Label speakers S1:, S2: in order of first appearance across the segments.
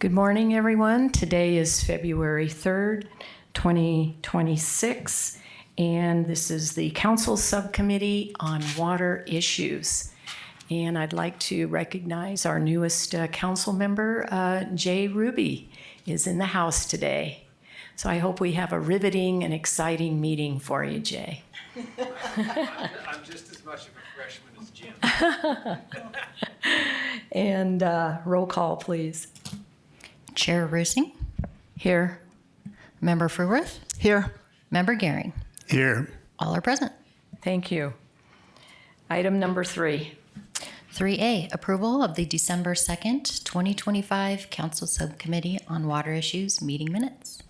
S1: Good morning, everyone. Today is February 3rd, 2026, and this is the Council Subcommittee on Water Issues. And I'd like to recognize our newest council member, Jay Ruby, is in the house today. So I hope we have a riveting and exciting meeting for you, Jay.
S2: I'm just as much of a freshman as Jim.
S1: And roll call, please.
S3: Chair Rusing.
S1: Here.
S3: Member Fruworth.
S4: Here.
S3: Member Gehring.
S4: Here.
S3: All are present.
S1: Thank you. Item number 3.
S3: 3A, approval of the December 2nd, 2025 Council Subcommittee on Water Issues meeting minutes.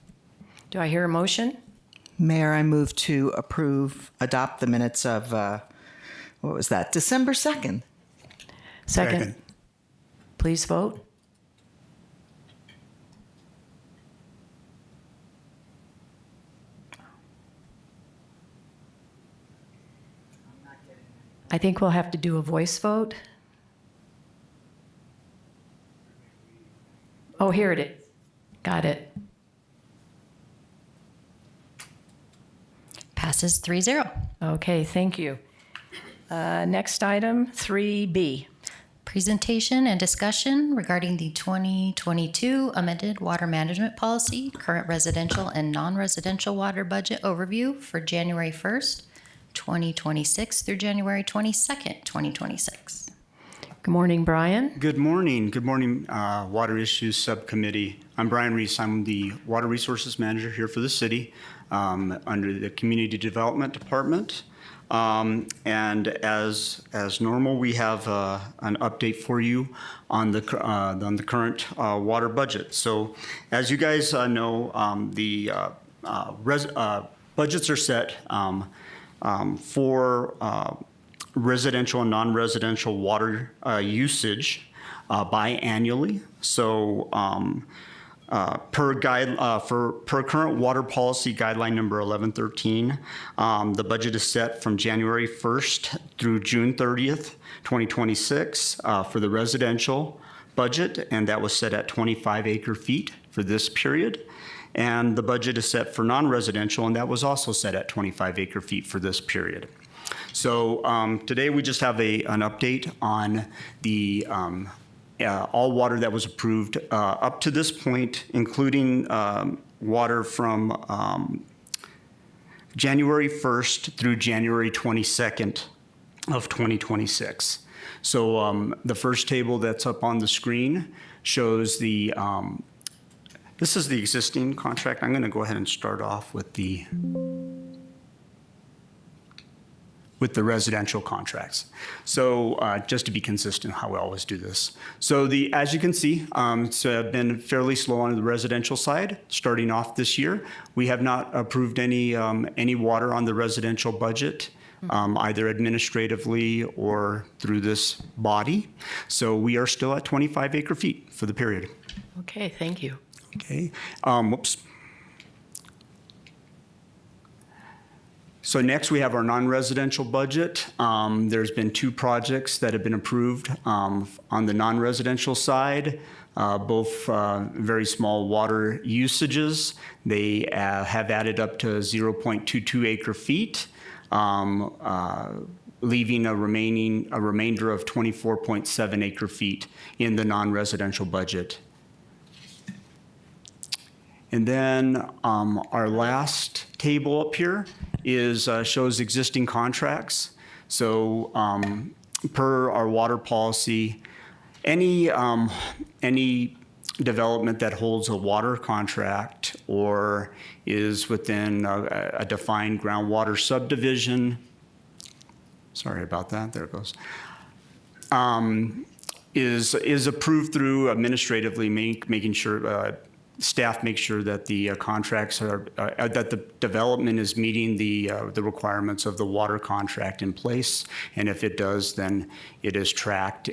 S1: Do I hear a motion?
S4: Mayor, I move to adopt the minutes of, what was that, December 2nd?
S1: Second. Please vote. I think we'll have to do a voice vote. Oh, here it is. Got it.
S3: Passes 3-0.
S1: Okay, thank you. Next item, 3B.
S3: Presentation and discussion regarding the 2022 amended water management policy, current residential and non-residential water budget overview for January 1st, 2026 through January 22nd, 2026.
S1: Good morning, Brian.
S5: Good morning. Good morning, Water Issues Subcommittee. I'm Brian Reese. I'm the Water Resources Manager here for the city under the Community Development Department. And as normal, we have an update for you on the current water budget. So, as you guys know, the budgets are set for residential and non-residential water usage biannually. So, per current water policy guideline number 1113, the budget is set from January 1st through June 30th, 2026 for the residential budget, and that was set at 25 acre feet for this period. And the budget is set for non-residential, and that was also set at 25 acre feet for this period. So today we just have an update on the all water that was approved up to this point, including water from January 1st through January 22nd of 2026. So the first table that's up on the screen shows the, this is the existing contract. I'm gonna go ahead and start off with the residential contracts. So just to be consistent how we always do this. So as you can see, it's been fairly slow on the residential side starting off this year. We have not approved any water on the residential budget, either administratively or through this body. So we are still at 25 acre feet for the period.
S1: Okay, thank you.
S5: Okay, whoops. So next we have our non-residential budget. There's been 2 projects that have been approved on the non-residential side, both very small water usages. They have added up to 0.22 acre feet, leaving a remainder of 24.7 acre feet in the non-residential budget. And then our last table up here shows existing contracts. So per our water policy, any development that holds a water contract or is within a defined groundwater subdivision, sorry about that, there it goes, is approved through administratively making sure staff makes sure that the contracts are, that the development is meeting the requirements of the water contract in place. And if it does, then it is tracked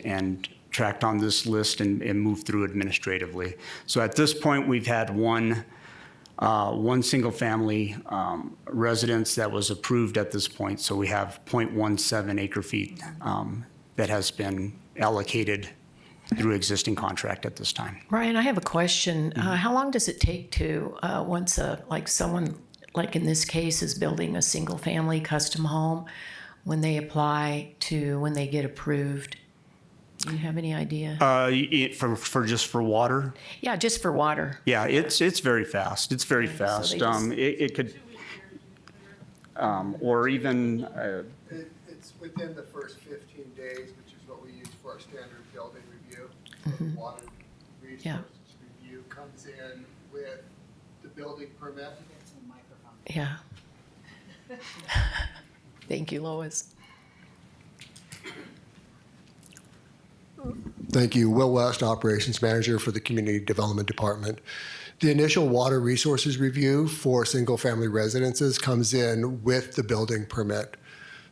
S5: on this list and moved through administratively. So at this point, we've had one single family residence that was approved at this point. So we have 0.17 acre feet that has been allocated through existing contract at this time.
S1: Brian, I have a question. How long does it take to, once someone, like in this case, is building a single-family custom home, when they apply to when they get approved? Do you have any idea?
S5: For water?
S1: Yeah, just for water.
S5: Yeah, it's very fast. It's very fast.
S1: they just-
S5: It could, or even,
S6: It's within the first 15 days, which is what we use for our standard building review. The water resources review comes in with the building permit.
S1: Yeah. Thank you, Lois.
S6: Thank you. Will West, Operations Manager for the Community Development Department. The initial water resources review for single-family residences comes in with the building permit.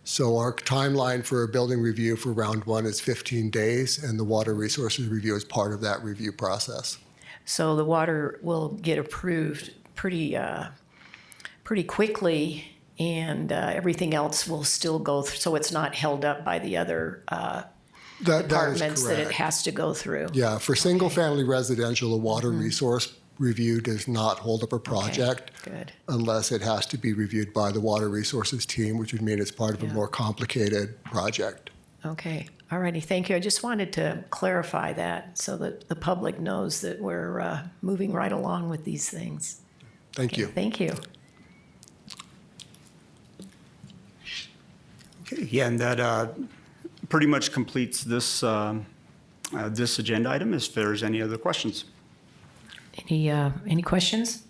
S6: So our timeline for a building review for round one is 15 days, and the water resources review is part of that review process.
S1: So the water will get approved pretty quickly, and everything else will still go through, so it's not held up by the other
S6: That is
S1: departments that it
S6: correct.
S1: has to go through.
S6: Yeah, for single-family residential, a water resource review does not hold up a project
S1: Good.
S6: unless it has to be reviewed by the water resources team, which would mean it's part of a more complicated project.
S1: Okay. All righty. Thank you. I just wanted to clarify that so that the public knows that we're moving right along with these things.
S6: Thank you.
S1: Thank you.
S5: okay, yeah, and that pretty much completes this, this agenda item. If there's any other questions.
S1: Any questions?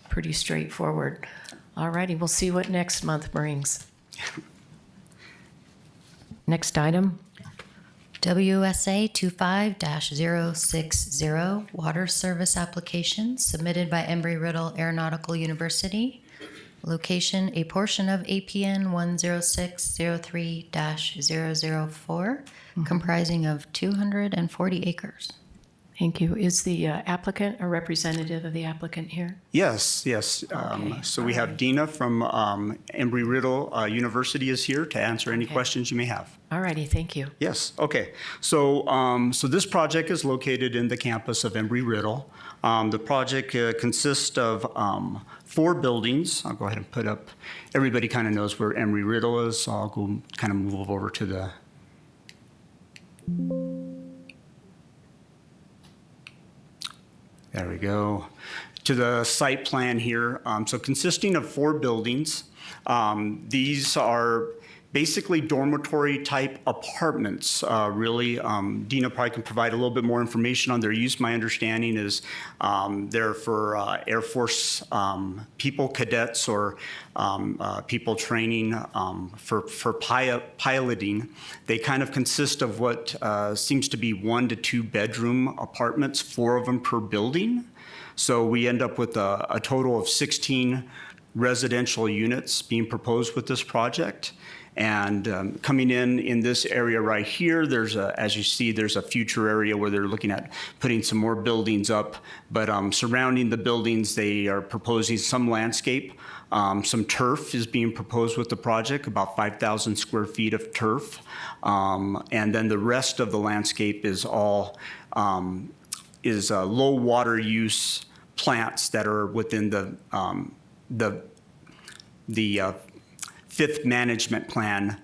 S1: Pretty straightforward. All righty. We'll see what next month brings. Next item.
S3: WSA 25-060, water service application submitted by Embry-Riddle Aeronautical University. Location, a portion of APN 10603-004, comprising of 240 acres.
S1: Thank you. Is the applicant a representative of the applicant here?
S5: Yes.
S1: Okay,
S5: So we have Dina from Embry-Riddle University is here to answer any
S1: Okay.
S5: questions you may have.
S1: All righty. Thank you.
S5: Yes, okay. So, so this project is located in the campus of Embry-Riddle. The project consists of 4 buildings. I'll go ahead and put up, everybody kind of knows where Embry-Riddle is, so I'll go kind of move over to the, there we go, to the site plan here. So consisting of 4 buildings. These are basically dormitory type apartments, really. Dina probably can provide a little bit more information on their use. My understanding is they're for Air Force people, cadets, or people training for piloting. They kind of consist of what seems to be 1 to 2 bedroom apartments, 4 of them per building. So we end up with a total of 16 residential units being proposed with this project. And coming in this area right here, there's as you see, there's a future area where they're looking at putting some more buildings up. But surrounding the buildings, they are proposing some landscape. Some turf is being proposed with the project, about 5,000 square feet of turf. And then the rest of the landscape is all low water use plants that are within the 5th management plan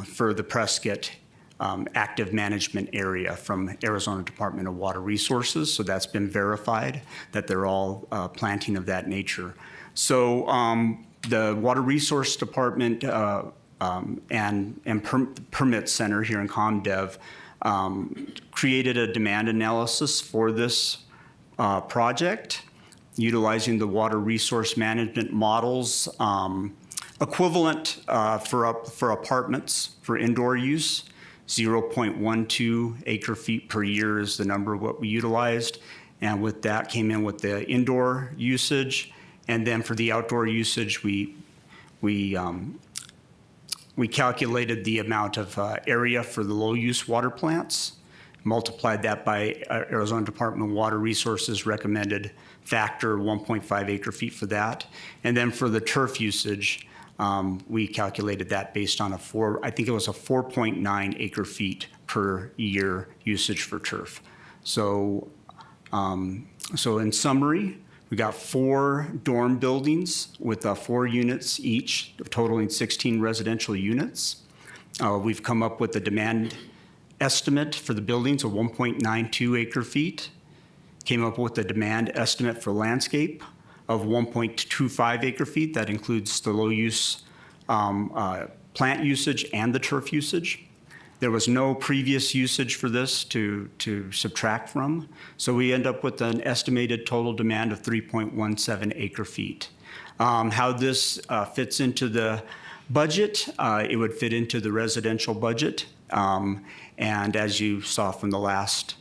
S5: for the Prescott active management area from Arizona Department of Water Resources. So that's been verified that they're all planting of that nature. So the Water Resource Department and Permit Center here in ComDev created a demand analysis for this project, utilizing the water resource management models equivalent for apartments for indoor use. 0.12 acre feet per year is the number what we utilized, and with that came in with the indoor usage, and then for the outdoor usage we calculated the amount of area for the low use water plants, multiplied that by Arizona Department of Water Resources recommended factor 1.5 acre feet for that, and then for the turf usage We calculated that based on I think it was a 4.9 acre feet per year usage for turf. So, so in summary, we got 4 dorm buildings with 4 units each, totaling 16 residential units. We've come up with a demand estimate for the buildings of 1.92 acre feet. Came up with a demand estimate for landscape of 1.25 acre feet. That includes the low use plant usage and the turf usage. There was no previous usage for this to subtract from. So we end up with an estimated total demand of 3.17 acre feet. How this fits into the budget, it would fit into the residential budget. And as you saw from the last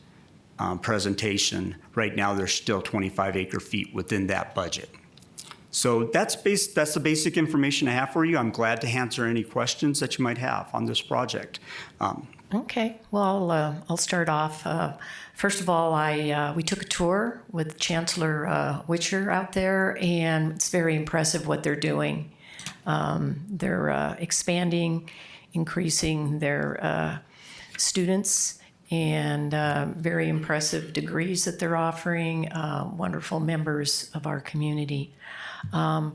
S5: presentation, right now there's still 25 acre feet within that budget. So that's the basic information I have for you. I'm glad to answer any questions that you might have on this project.
S1: Okay, well, I'll start off. First of all, we took a tour with Chancellor Witcher out there, and it's very impressive what they're doing. They're expanding, increasing their students, and very impressive degrees that they're offering, wonderful members of our community. I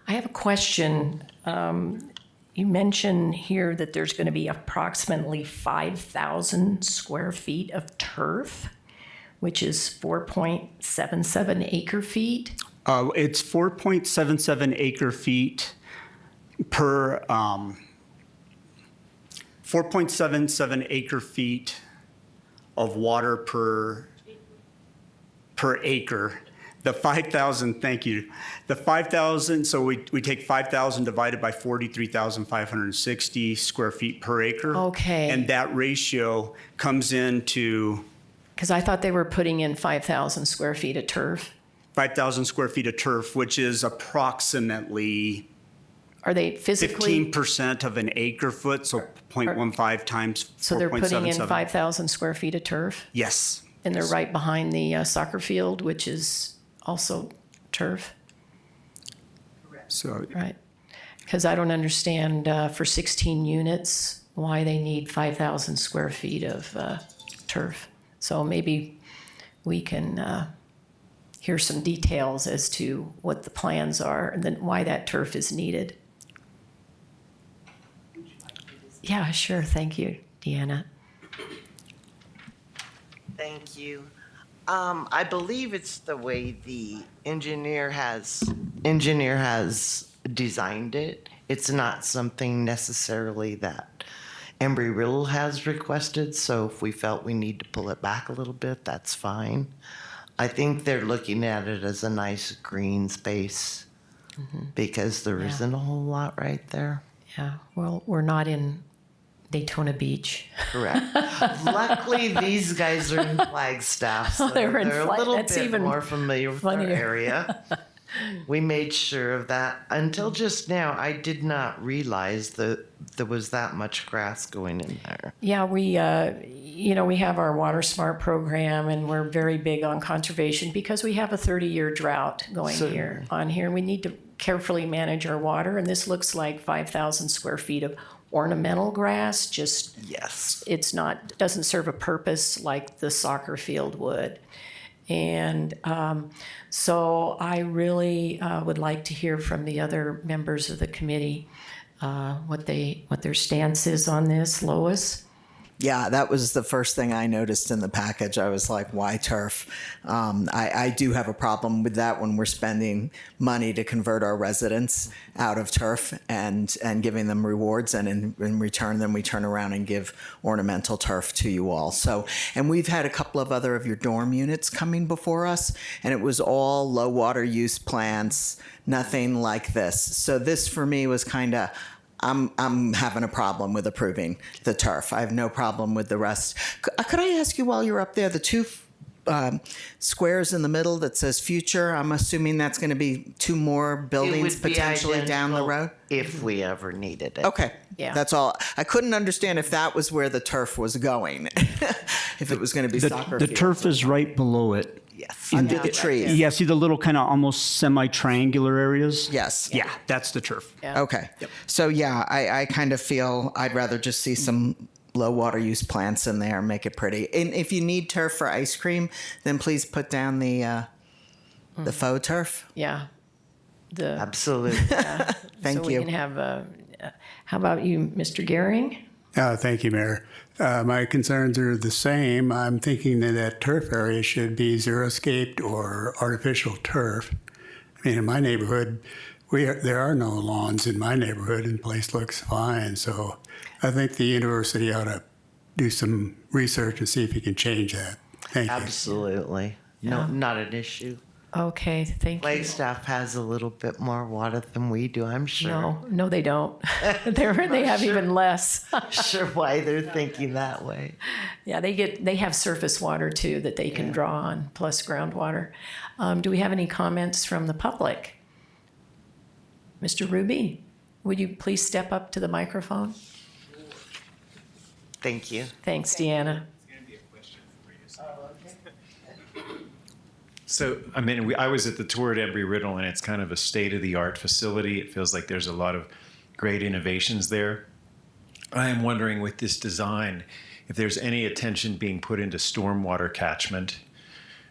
S1: have a question. You mentioned here that there's going to be approximately 5,000 square feet of turf, which is 4.77 acre feet.
S5: It's 4.77 acre feet per 4.77 acre feet of water per acre. The 5,000, thank you. The 5,000, so we take 5,000 divided by 43,560 square feet per acre.
S1: Okay.
S5: And that ratio comes into
S1: Because I thought they were putting in 5,000 square feet of turf.
S5: 5,000 square feet of turf, which is approximately
S1: Are they physically?
S5: 15% of an acre foot, so 0.15 times 4.77.
S1: So they're putting in 5,000 square feet of turf?
S5: Yes.
S1: And they're right behind the soccer field, which is also turf,
S5: So
S1: right? Because I don't understand for 16 units why they need 5,000 square feet of turf. So maybe we can hear some details as to what the plans are and then why that turf is needed. Yeah, sure. Thank you, Deanna.
S7: Thank you. I believe it's the way the engineer has designed it. It's not something necessarily that Embry-Riddle has requested, so if we felt we need to pull it back a little bit, that's fine. I think they're looking at it as a nice green space because there isn't a whole lot right there.
S1: Yeah, well, we're not in Daytona Beach.
S7: Correct. Luckily, these guys are in Flagstaff, so
S1: They're in
S7: a
S1: Flag-
S7: little
S1: that's
S7: bit
S1: even
S7: more familiar with our
S1: funnier.
S7: area. We made sure of that. Until just now, I did not realize that there was that much grass going in there.
S1: Yeah, we have our Water Smart program, and we're very big on conservation because we have a 30-year drought going on here. We need to carefully manage our water, and this looks like 5,000 square feet of ornamental grass. Just
S7: Yes.
S1: doesn't serve a purpose like the soccer field would. And so I really would like to hear from the other members of the committee what their stance is on this. Lois?
S4: Yeah, that was the first thing I noticed in the package. I was like, why turf? I do have a problem with that when we're spending money to convert our residents out of turf and giving them rewards. And in return, then we turn around and give ornamental turf to you all. So, and we've had a couple of other of your dorm units coming before us, and it was all low water use plants, nothing like this. So this for me was kind of, I'm having a problem with approving the turf. I have no problem with the rest. Could I ask you while you're up there, the two squares in the middle that says future, I'm assuming that's going to be 2 more buildings
S7: It would be
S4: potentially down the
S7: identical
S4: road?
S7: if we ever needed it.
S4: Okay.
S1: Yeah.
S4: That's all. I couldn't understand if that was where the turf was going, if it was going to be soccer
S5: the
S4: field.
S5: turf is right below it.
S7: Yes.
S4: Under the trees.
S5: Yeah, see the little kind of almost semi-triangular areas?
S4: Yes.
S5: Yeah, that's the turf.
S1: Yeah.
S4: Okay. So yeah, I kind of feel I'd rather just see some low water use plants in there and make it pretty. And if you need turf for ice cream, then please put down the faux turf.
S1: Yeah. The,
S7: Absolutely.
S4: Thank
S1: so
S4: you.
S1: we can have, how about you, Mr. Gehring?
S8: Thank you, Mayor. My concerns are the same. I'm thinking that that turf area should be xeriscaped or artificial turf. I mean, in my neighborhood, there are no lawns in my neighborhood, and the place looks fine. So I think the university ought to do some research and see if you can change that. Thank you.
S7: Absolutely. No, not an issue.
S1: Okay, thank you.
S7: Flagstaff has a little bit more water than we do, I'm sure.
S1: No, they don't. They have even less.
S7: Sure why they're thinking that way.
S1: Yeah, they have surface water too that they can draw on, plus groundwater. Do we have any comments from the public? Mr. Ruby, would you please step up to the microphone?
S7: Thank you.
S1: Thanks, Deanna.
S2: It's going to be a question for you. So, I mean, I was at the tour at Embry-Riddle, and it's kind of a state-of-the-art facility. It feels like there's a lot of great innovations there. I am wondering with this design, if there's any attention being put into stormwater catchment,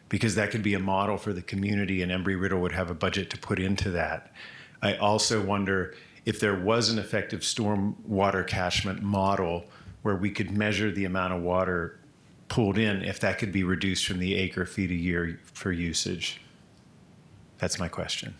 S2: because that could be a model for the community, and Embry-Riddle would have a budget to put into that. I also wonder if there was an effective stormwater catchment model where we could measure the amount of water pulled in, if that could be reduced from the acre feet a year for usage. That's my question.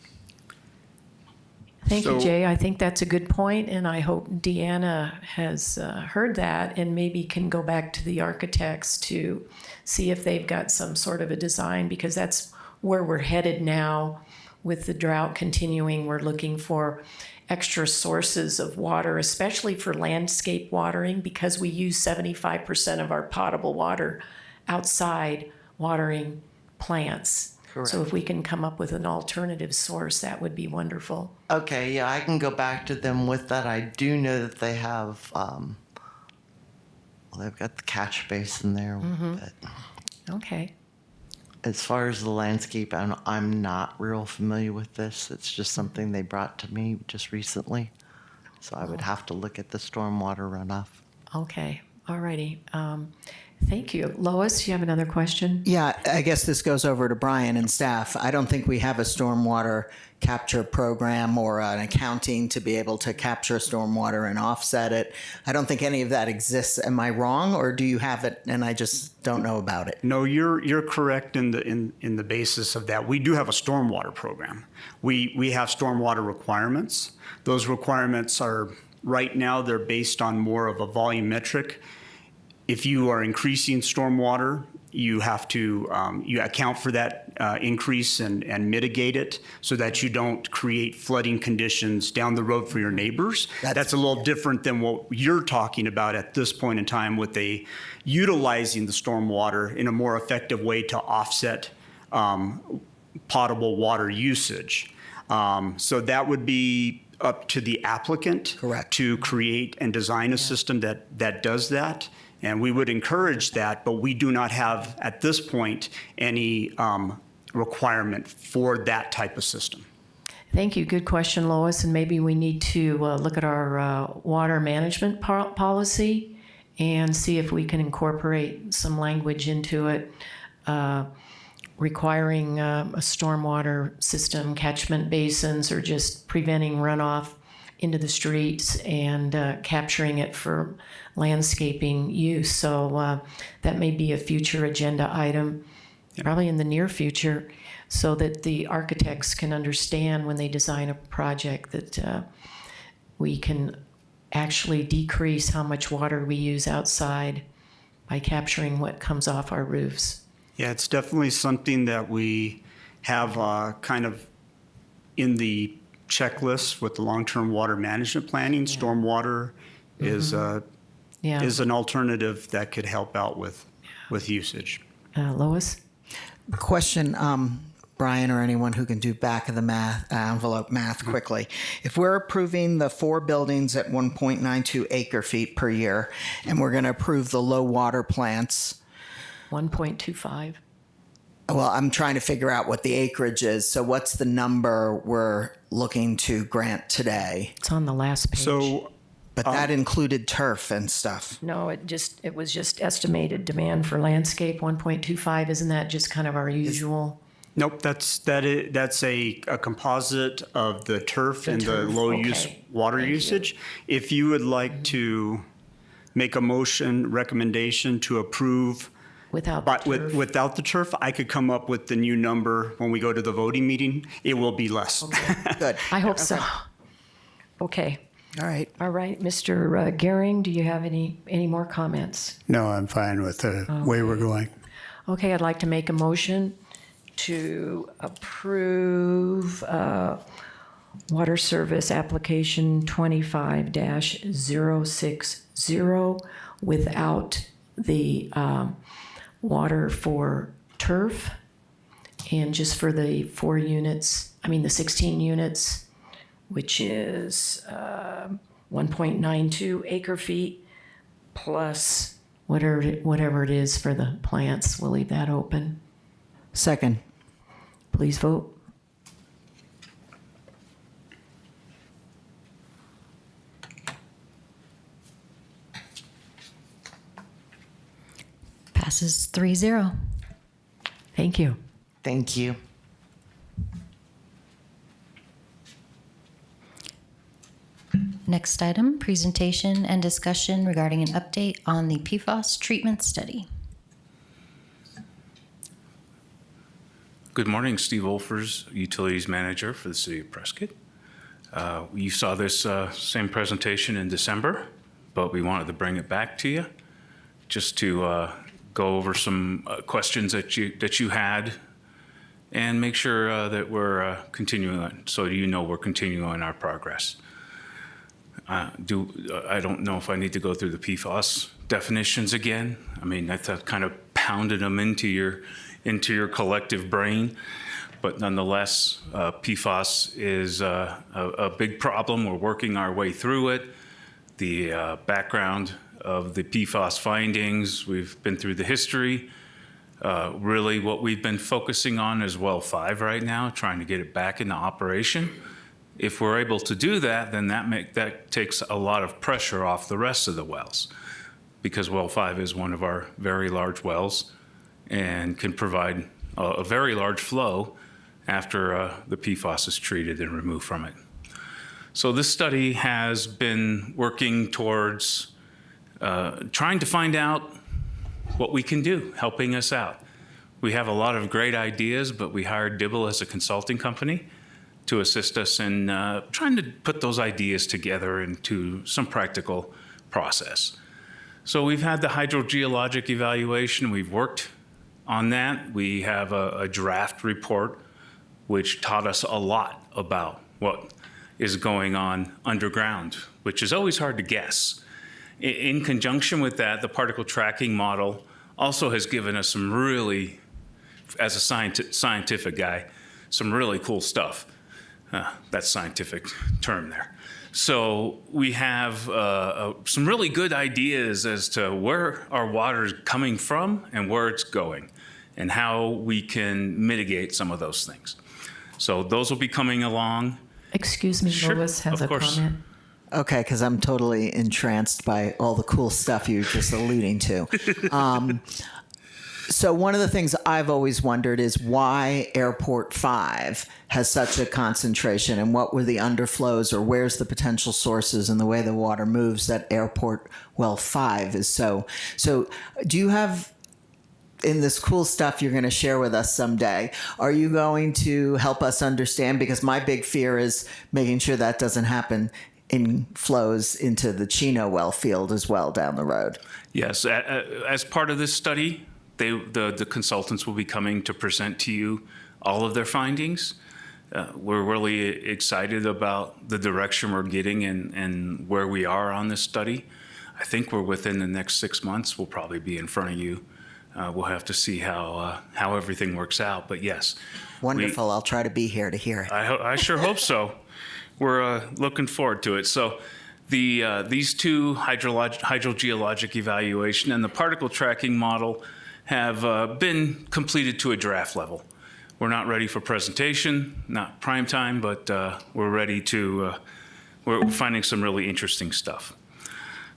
S1: Thank you,
S5: So-
S1: Jay. I think that's a good point, and I hope Deanna has heard that and maybe can go back to the architects to see if they've got some sort of a design, because that's where we're headed now with the drought continuing. We're looking for extra sources of water, especially for landscape watering, because we use 75% of our potable water outside watering plants.
S7: Correct.
S1: So if we can come up with an alternative source, that would be wonderful.
S7: Okay, yeah, I can go back to them with that. I do know that they have, well, they've got the catch basin there. But
S1: Okay.
S7: as far as the landscape, I'm not real familiar with this. It's just something they brought to me just recently. So I would have to look at the stormwater runoff.
S1: Okay. All righty. Thank you. Lois, you have another question?
S4: Yeah, I guess this goes over to Brian and staff. I don't think we have a stormwater capture program or an accounting to be able to capture stormwater and offset it. I don't think any of that exists. Am I wrong, or do you have it and I just don't know about it?
S5: No, you're correct in the basis of that. We do have a stormwater program. We have stormwater requirements. Those requirements are, right now, they're based on more of a volumetric. If you are increasing stormwater, you have to you account for that increase and mitigate it so that you don't create flooding conditions down the road for your neighbors. That's a little different than what you're talking about at this point in time with utilizing the stormwater in a more effective way to offset potable water usage. So that would be up to the applicant.
S4: Correct.
S5: To create and design a system that does that. And we would encourage that, but we do not have, at this point, any requirement for that type of system.
S1: Thank you. Good question, Lois. And maybe we need to look at our water management policy and see if we can incorporate some language into it requiring a stormwater system, catchment basins, or just preventing runoff into the streets and capturing it for landscaping use. So that may be a future agenda item, probably in the near future, so that the architects can understand when they design a project that we can actually decrease how much water we use outside by capturing what comes off our roofs.
S5: Yeah, it's definitely something that we have kind of in the checklist with the long-term water management planning. Stormwater is an alternative that could help out with usage.
S1: Lois?
S4: Question, Brian, or anyone who can do back of the envelope math quickly. If we're approving the 4 buildings at 1.92 acre feet per year, and we're going to approve the low water plants,
S1: 1.25.
S4: Well, I'm trying to figure out what the acreage is. So what's the number we're looking to grant today?
S1: It's on the last page.
S5: So
S4: But that included turf and stuff.
S1: No, it was just estimated demand for landscape, 1.25. Isn't that just kind of our usual?
S5: nope, that's a composite of the turf and the
S1: turf,
S5: low use
S1: okay.
S5: water
S1: Thank you.
S5: usage. If you would like to make a motion recommendation to approve
S1: Without
S5: but
S1: the turf?
S5: without the turf, I could come up with the new number when we go to the voting meeting. It will be less.
S4: Good.
S1: I hope so. Okay.
S4: All right.
S1: All right, Mr. Gehring, do you have any more comments?
S8: No, I'm fine with the way we're going.
S1: Okay, I'd like to make a motion to approve water service application 25-060 without the water for turf and just for the 16 units, which is 1.92 acre feet plus whatever it is for the plants. We'll leave that open.
S4: Second.
S1: Please vote.
S3: Passes 3-0.
S1: Thank you.
S7: Thank you.
S3: Next item, presentation and discussion regarding an update on the PFAS treatment study.
S9: Good morning, Steve Wolfers, Utilities Manager for the City of Prescott. You saw this same presentation in December, but we wanted to bring it back to you just to go over some questions that you had and make sure that we're continuing on, so you know we're continuing on our progress. I don't know if I need to go through the PFAS definitions again. I mean, I kind of pounded them into your collective brain, but nonetheless, PFAS is a big problem. We're working our way through it. The background of the PFAS findings, we've been through the history. Really, what we've been focusing on is well 5 right now, trying to get it back into operation. If we're able to do that, then that takes a lot of pressure off the rest of the wells, because well 5 is one of our very large wells and can provide a very large flow after the PFAS is treated and removed from it. So this study has been working towards trying to find out what we can do, helping us out. We have a lot of great ideas, but we hired Dibble as a consulting company to assist us in trying to put those ideas together into some practical process. So we've had the hydrogeologic evaluation. We've worked on that. We have a draft report which taught us a lot about what is going on underground, which is always hard to guess. In conjunction with that, the particle tracking model also has given us some really, as a scientific guy, some really cool stuff. That's scientific term there. So we have some really good ideas as to where our water is coming from and where it's going and how we can mitigate some of those things. So those will be coming along.
S1: Excuse me,
S9: Sure,
S1: Lois has
S9: of
S1: a
S9: course.
S1: comment.
S4: Okay, because I'm totally entranced by all the cool stuff you're just alluding to. So one of the things I've always wondered is why Airport 5 has such a concentration, and what were the underflows, or where's the potential sources in the way the water moves that Airport Well 5 is so. So do you have, in this cool stuff you're going to share with us someday, are you going to help us understand? Because my big fear is making sure that doesn't happen in flows into the Chino well field as well down the road.
S9: Yes, as part of this study, the consultants will be coming to present to you all of their findings. We're really excited about the direction we're getting and where we are on this study. I think we're within the next 6 months, we'll probably be in front of you. We'll have to see how everything works out, but yes.
S4: Wonderful. I'll try to be here to hear it.
S9: I sure hope so. We're looking forward to it. So these two hydrogeologic evaluation and the particle tracking model have been completed to a draft level. We're not ready for presentation, not prime time, but we're ready to, we're finding some really interesting stuff.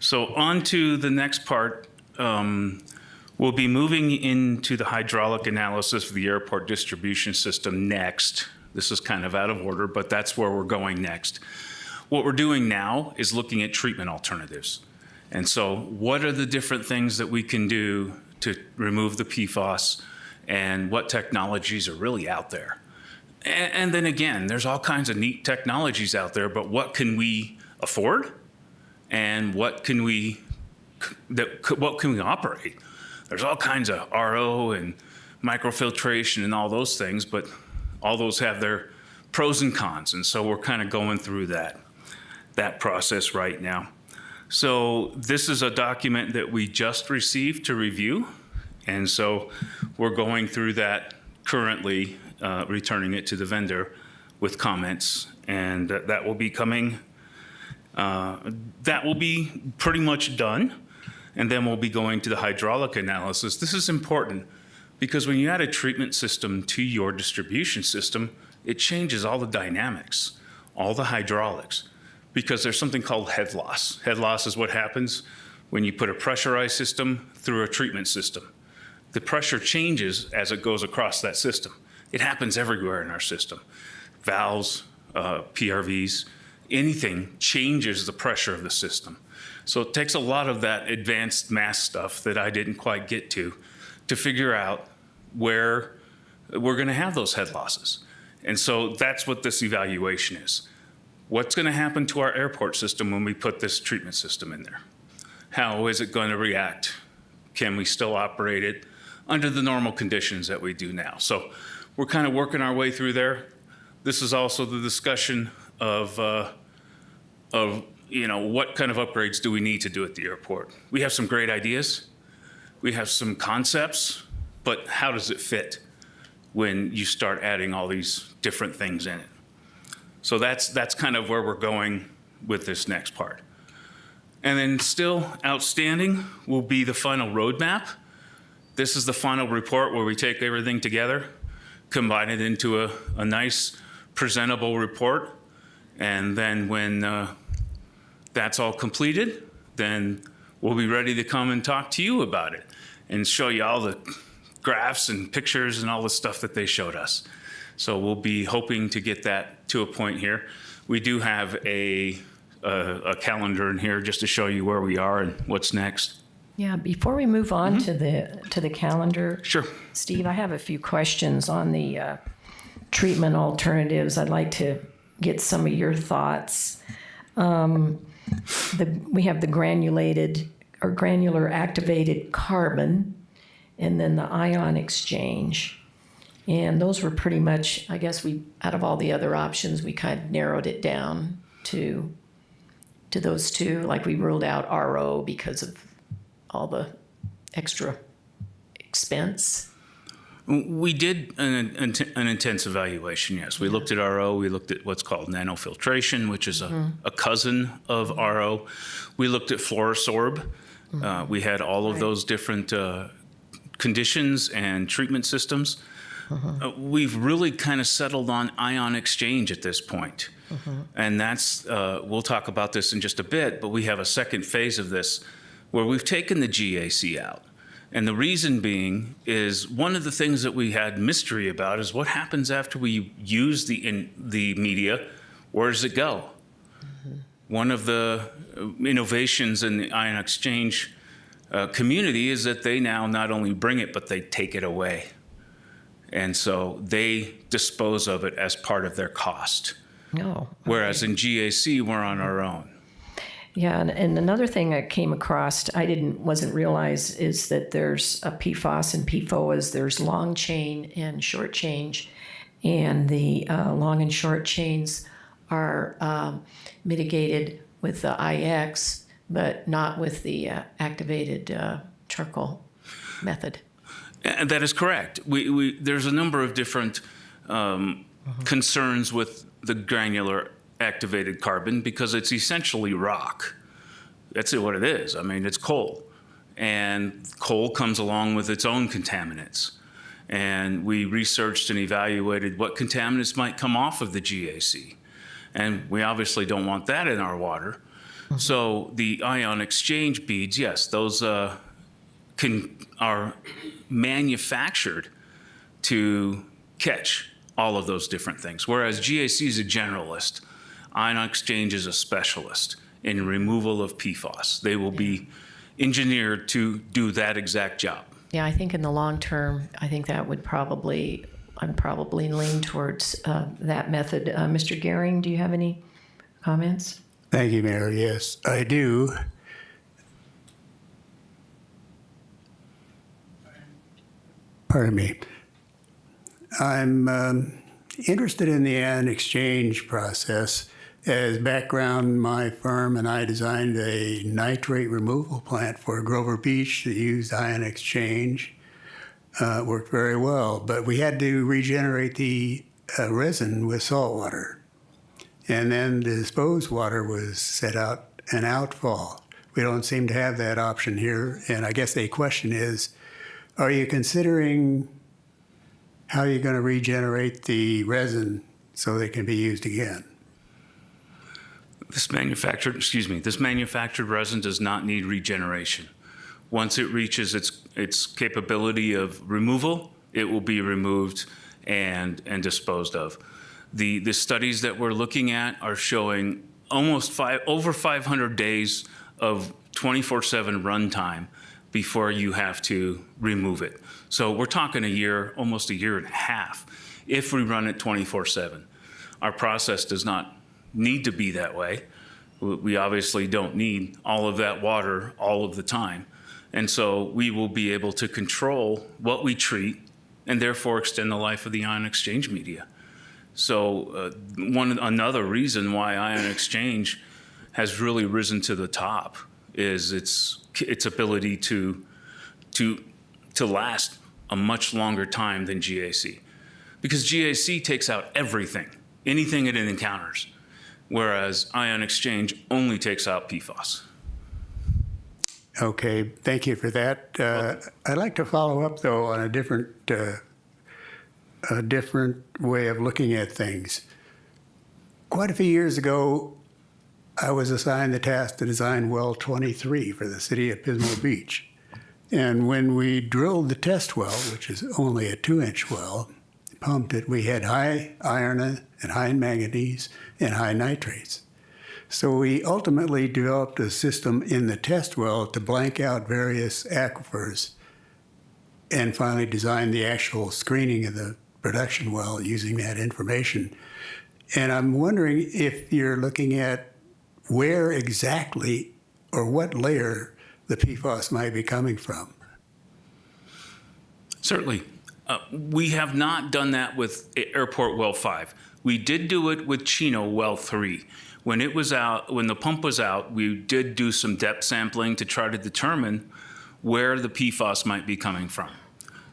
S9: So on to the next part. We'll be moving into the hydraulic analysis for the airport distribution system next. This is kind of out of order, but that's where we're going next. What we're doing now is looking at treatment alternatives. And so what are the different things that we can do to remove the PFAS, and what technologies are really out there? And then again, there's all kinds of neat technologies out there, but what can we afford? And what can we operate? There's all kinds of RO and microfiltration and all those things, but all those have their pros and cons. And so we're kind of going through that process right now. So this is a document that we just received to review. And so we're going through that currently, returning it to the vendor with comments. And that will be coming, that will be pretty much done. And then we'll be going to the hydraulic analysis. This is important because when you add a treatment system to your distribution system, it changes all the dynamics, all the hydraulics, because there's something called head loss. Head loss is what happens when you put a pressurized system through a treatment system. The pressure changes as it goes across that system. It happens everywhere in our system. Valves, PRVs, anything changes the pressure of the system. So it takes a lot of that advanced math stuff that I didn't quite get to figure out where we're going to have those head losses. And so that's what this evaluation is. What's going to happen to our airport system when we put this treatment system in there? How is it going to react? Can we still operate it under the normal conditions that we do now? So we're kind of working our way through there. This is also the discussion of what kind of upgrades do we need to do at the airport? We have some great ideas. We have some concepts, but how does it fit when you start adding all these different things in it? So that's kind of where we're going with this next part. And then still outstanding will be the final roadmap. This is the final report where we take everything together, combine it into a nice presentable report. And then when that's all completed, then we'll be ready to come and talk to you about it and show you all the graphs and pictures and all the stuff that they showed us. So we'll be hoping to get that to a point here. We do have a calendar in here just to show you where we are and what's next.
S1: Yeah, before we move on to the calendar,
S9: Sure.
S1: Steve, I have a few questions on the treatment alternatives. I'd like to get some of your thoughts. We have the granulated or granular activated carbon, and then the ion exchange. And those were pretty much, I guess out of all the other options, we kind of narrowed it down to those two. Like we ruled out RO because of all the extra expense.
S9: We did an intense evaluation, yes. We looked at RO, we looked at what's called nanofiltration, which is a cousin of RO. We looked at fluorosorb. We had all of those different conditions and treatment systems. We've really kind of settled on ion exchange at this point. And that's, we'll talk about this in just a bit, but we have a second phase of this where we've taken the GAC out. And the reason being is one of the things that we had mystery about is what happens after we use the media, where does it go? One of the innovations in the ion exchange community is that they now not only bring it, but they take it away. And so they dispose of it as part of their cost.
S1: No.
S9: Whereas in GAC, we're on our own.
S1: Yeah, and another thing I came across wasn't realize is that there's a PFAS and PFOAs. There's long chain and short chain, and the long and short chains are mitigated with the IX, but not with the activated charcoal method.
S9: And that is correct. There's a number of different concerns with the granular activated carbon because it's essentially rock. That's what it is. I mean, it's coal. and coal comes along with its own contaminants. And we researched and evaluated what contaminants might come off of the GAC. And we obviously don't want that in our water. So the ion exchange beads, yes, those are manufactured to catch all of those different things. Whereas GAC is a generalist, ion exchange is a specialist in removal of PFAS. They will be engineered to do that exact job.
S1: Yeah, I think in the long term, I think that would I'd probably lean towards that method. Mr. Gehring, do you have any comments?
S8: Thank you, Mayor. Yes, I do. Pardon me. I'm interested in the ion exchange process. As background, my firm and I designed a nitrate removal plant for Grover Beach that used ion exchange. It worked very well, but we had to regenerate the resin with salt water. And then the disposed water was set out an outfall. We don't seem to have that option here. And I guess the question is, are you considering how you're going to regenerate the resin so they can be used again?
S9: This manufactured resin does not need regeneration. Once it reaches its capability of removal, it will be removed and disposed of. The studies that we're looking at are showing over 500 days of 24/7 runtime before you have to remove it. So we're talking a year, almost a year and a half, if we run it 24/7. Our process does not need to be that way. We obviously don't need all of that water all of the time. And so we will be able to control what we treat and therefore extend the life of the ion exchange media. So another reason why ion exchange has really risen to the top is its ability to last a much longer time than GAC. Because GAC takes out everything, anything it encounters, whereas ion exchange only takes out PFAS.
S8: Okay, thank you for that. I'd like to follow up, though, on a different way of looking at things. Quite a few years ago, I was assigned the task to design well 23 for the city of Pismo Beach. And when we drilled the test well, which is only a 2-inch well, pumped it, we had high iron and high manganese and high nitrates. So we ultimately developed a system in the test well to blank out various aquifers and finally designed the actual screening of the production well using that information. And I'm wondering if you're looking at where exactly or what layer the PFAS might be coming from.
S9: Certainly. We have not done that with Airport Well 5. We did do it with Chino Well 3. When the pump was out, we did do some depth sampling to try to determine where the PFAS might be coming from.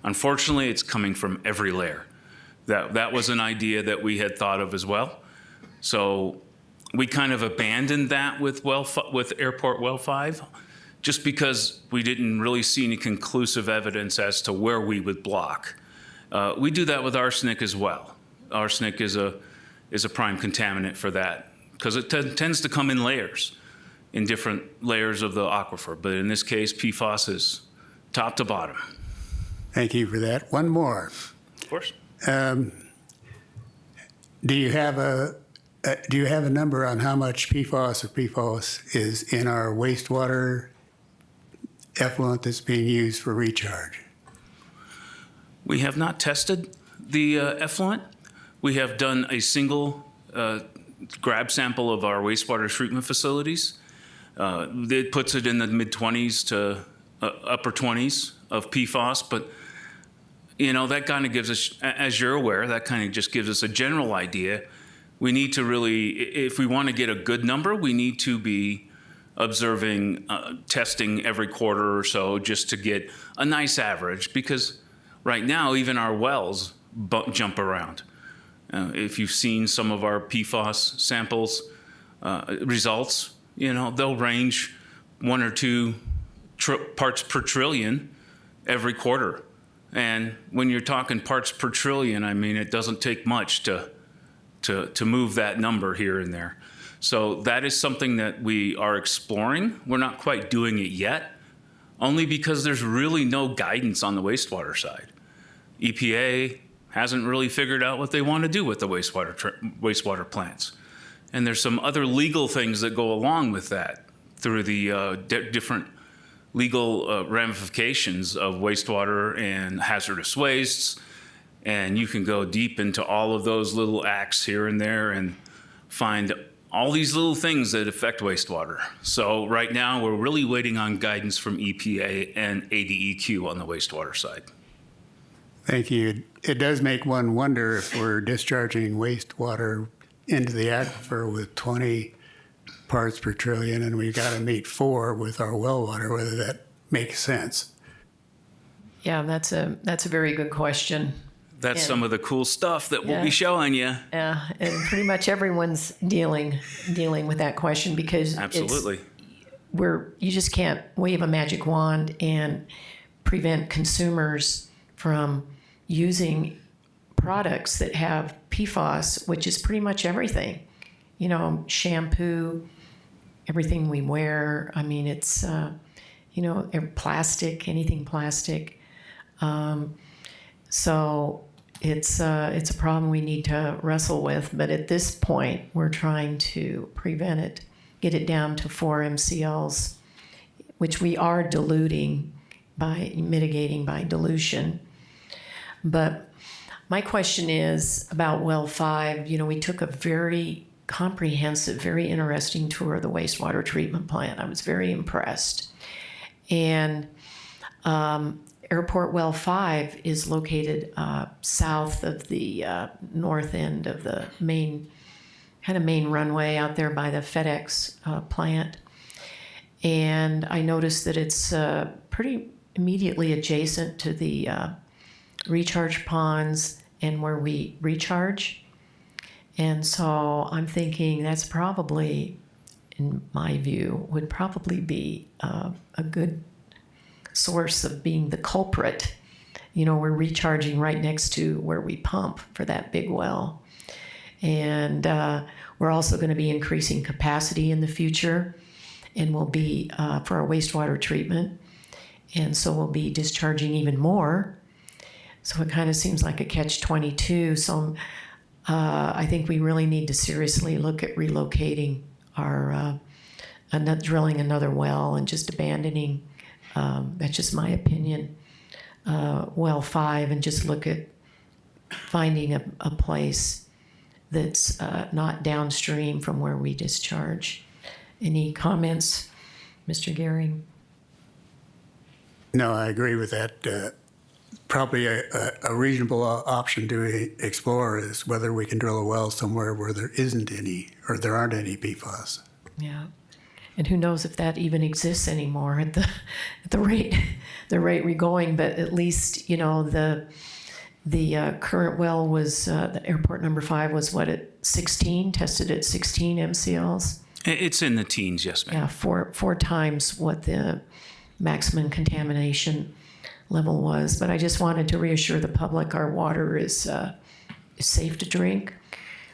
S9: Unfortunately, it's coming from every layer. That was an idea that we had thought of as well. So we kind of abandoned that with Airport Well 5, just because we didn't really see any conclusive evidence as to where we would block. We do that with arsenic as well. Arsenic is a prime contaminant for that, because it tends to come in layers, in different layers of the aquifer. But in this case, PFAS is top to bottom.
S8: Thank you for that. One more.
S9: Of course.
S8: Do you have a number on how much PFAS or PFOS is in our wastewater effluent that's being used for recharge?
S9: We have not tested the effluent. We have done a single grab sample of our wastewater treatment facilities. It puts it in the mid-20s to upper 20s of PFAS, but that kind of gives us, as you're aware, that kind of just gives us a general idea. We need to really, if we want to get a good number, we need to be observing, testing every quarter or so just to get a nice average, because right now, even our wells jump around. If you've seen some of our PFAS samples results, they'll range 1 or 2 parts per trillion every quarter. And when you're talking parts per trillion, I mean, it doesn't take much to move that number here and there. So that is something that we are exploring. We're not quite doing it yet, only because there's really no guidance on the wastewater side. EPA hasn't really figured out what they want to do with the wastewater plants. And there's some other legal things that go along with that through the different legal ramifications of wastewater and hazardous wastes. And you can go deep into all of those little acts here and there and find all these little things that affect wastewater. So right now, we're really waiting on guidance from EPA and ADEQ on the wastewater side.
S8: Thank you. It does make one wonder if we're discharging wastewater into the aquifer with 20 parts per trillion and we've got to meet 4 with our well water, whether that makes sense.
S1: Yeah, that's a very good question.
S9: That's
S1: Yeah.
S9: some of the cool stuff that we'll
S1: Yeah.
S9: be showing you.
S1: Yeah, and pretty much everyone's dealing with that question because
S9: Absolutely.
S1: you just can't wave a magic wand and prevent consumers from using products that have PFAS, which is pretty much everything. You know, shampoo, everything we wear. I mean, it's plastic, anything plastic. So it's a problem we need to wrestle with. But at this point, we're trying to prevent it, get it down to 4 MCLs, which we are mitigating by dilution. But my question is about well 5. You know, we took a very comprehensive, very interesting tour of the wastewater treatment plant. I was very impressed. And Airport Well 5 is located south of the north end of the main runway out there by the FedEx plant. And I noticed that it's pretty immediately adjacent to the recharge ponds and where we recharge. And so I'm thinking that's probably, in my view, would probably be a good source of being the culprit. You know, we're recharging right next to where we pump for that big well. And we're also going to be increasing capacity in the future, and we'll be for our wastewater treatment. And so we'll be discharging even more. So it kind of seems like a catch-22. So I think we really need to seriously look at relocating our, drilling another well and just abandoning, that's just my opinion, well 5, and just look at finding a place that's not downstream from where we discharge. Any comments, Mr. Gehring?
S8: No, I agree with that. Probably a reasonable option to explore is whether we can drill a well somewhere where there isn't any or there aren't any PFAS.
S1: Yeah, and who knows if that even exists anymore at the rate we're going. But at least the current well was the airport number 5 was what, at 16, tested at 16 MCLs.
S9: It's in the teens, yes, ma'am.
S1: Yeah, four times what the maximum contamination level was. But I just wanted to reassure the public our water is safe to drink.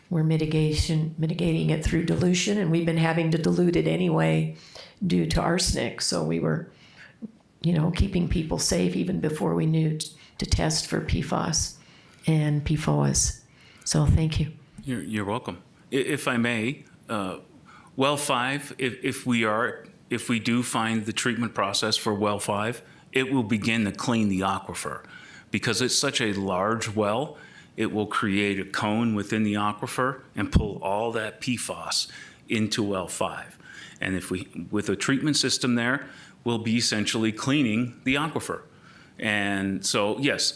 S1: We're mitigating it through dilution, and we've been having to dilute it anyway due to arsenic. So we were, keeping people safe even before we knew to test for PFAS and PFOAs. So thank you.
S9: You're welcome. If I may, well 5, if we do find the treatment process for well 5, it will begin to clean the aquifer. Because it's such a large well, it will create a cone within the aquifer and pull all that PFAS into well 5. And with a treatment system there, we'll be essentially cleaning the aquifer. And so, yes,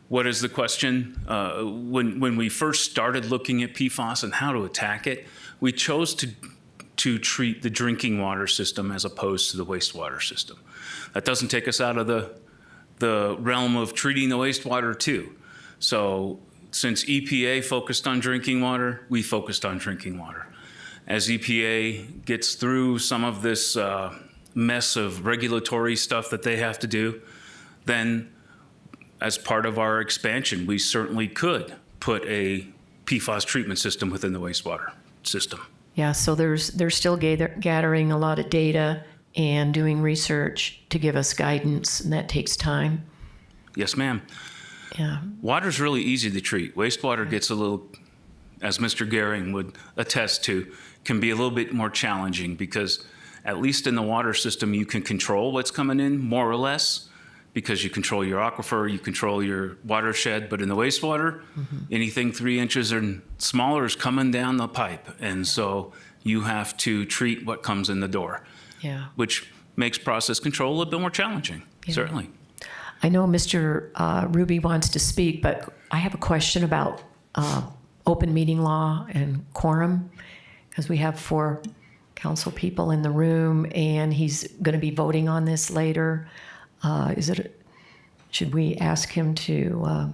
S9: what is the question? When we first started looking at PFAS and how to attack it, we chose to treat the drinking water system as opposed to the wastewater system. That doesn't take us out of the realm of treating the wastewater too. So since EPA focused on drinking water, we focused on drinking water. As EPA gets through some of this mess of regulatory stuff that they have to do, then as part of our expansion, we certainly could put a PFAS treatment system within the wastewater system.
S1: Yeah, so they're still gathering a lot of data and doing research to give us guidance, and that takes time.
S9: Yes, ma'am.
S1: Yeah.
S9: Water's really easy to treat. Wastewater gets a little, as Mr. Gehring would attest to, can be a little bit more challenging because at least in the water system, you can control what's coming in more or less because you control your aquifer, you control your watershed. But in the wastewater, anything 3 inches or smaller is coming down the pipe. And so you have to treat what comes in the door,
S1: Yeah.
S9: which makes process control a little bit more challenging, certainly.
S1: I know Mr. Ruby wants to speak, but I have a question about open meeting law and quorum, because we have 4 council people in the room, and he's going to be voting on this later. Should we ask him to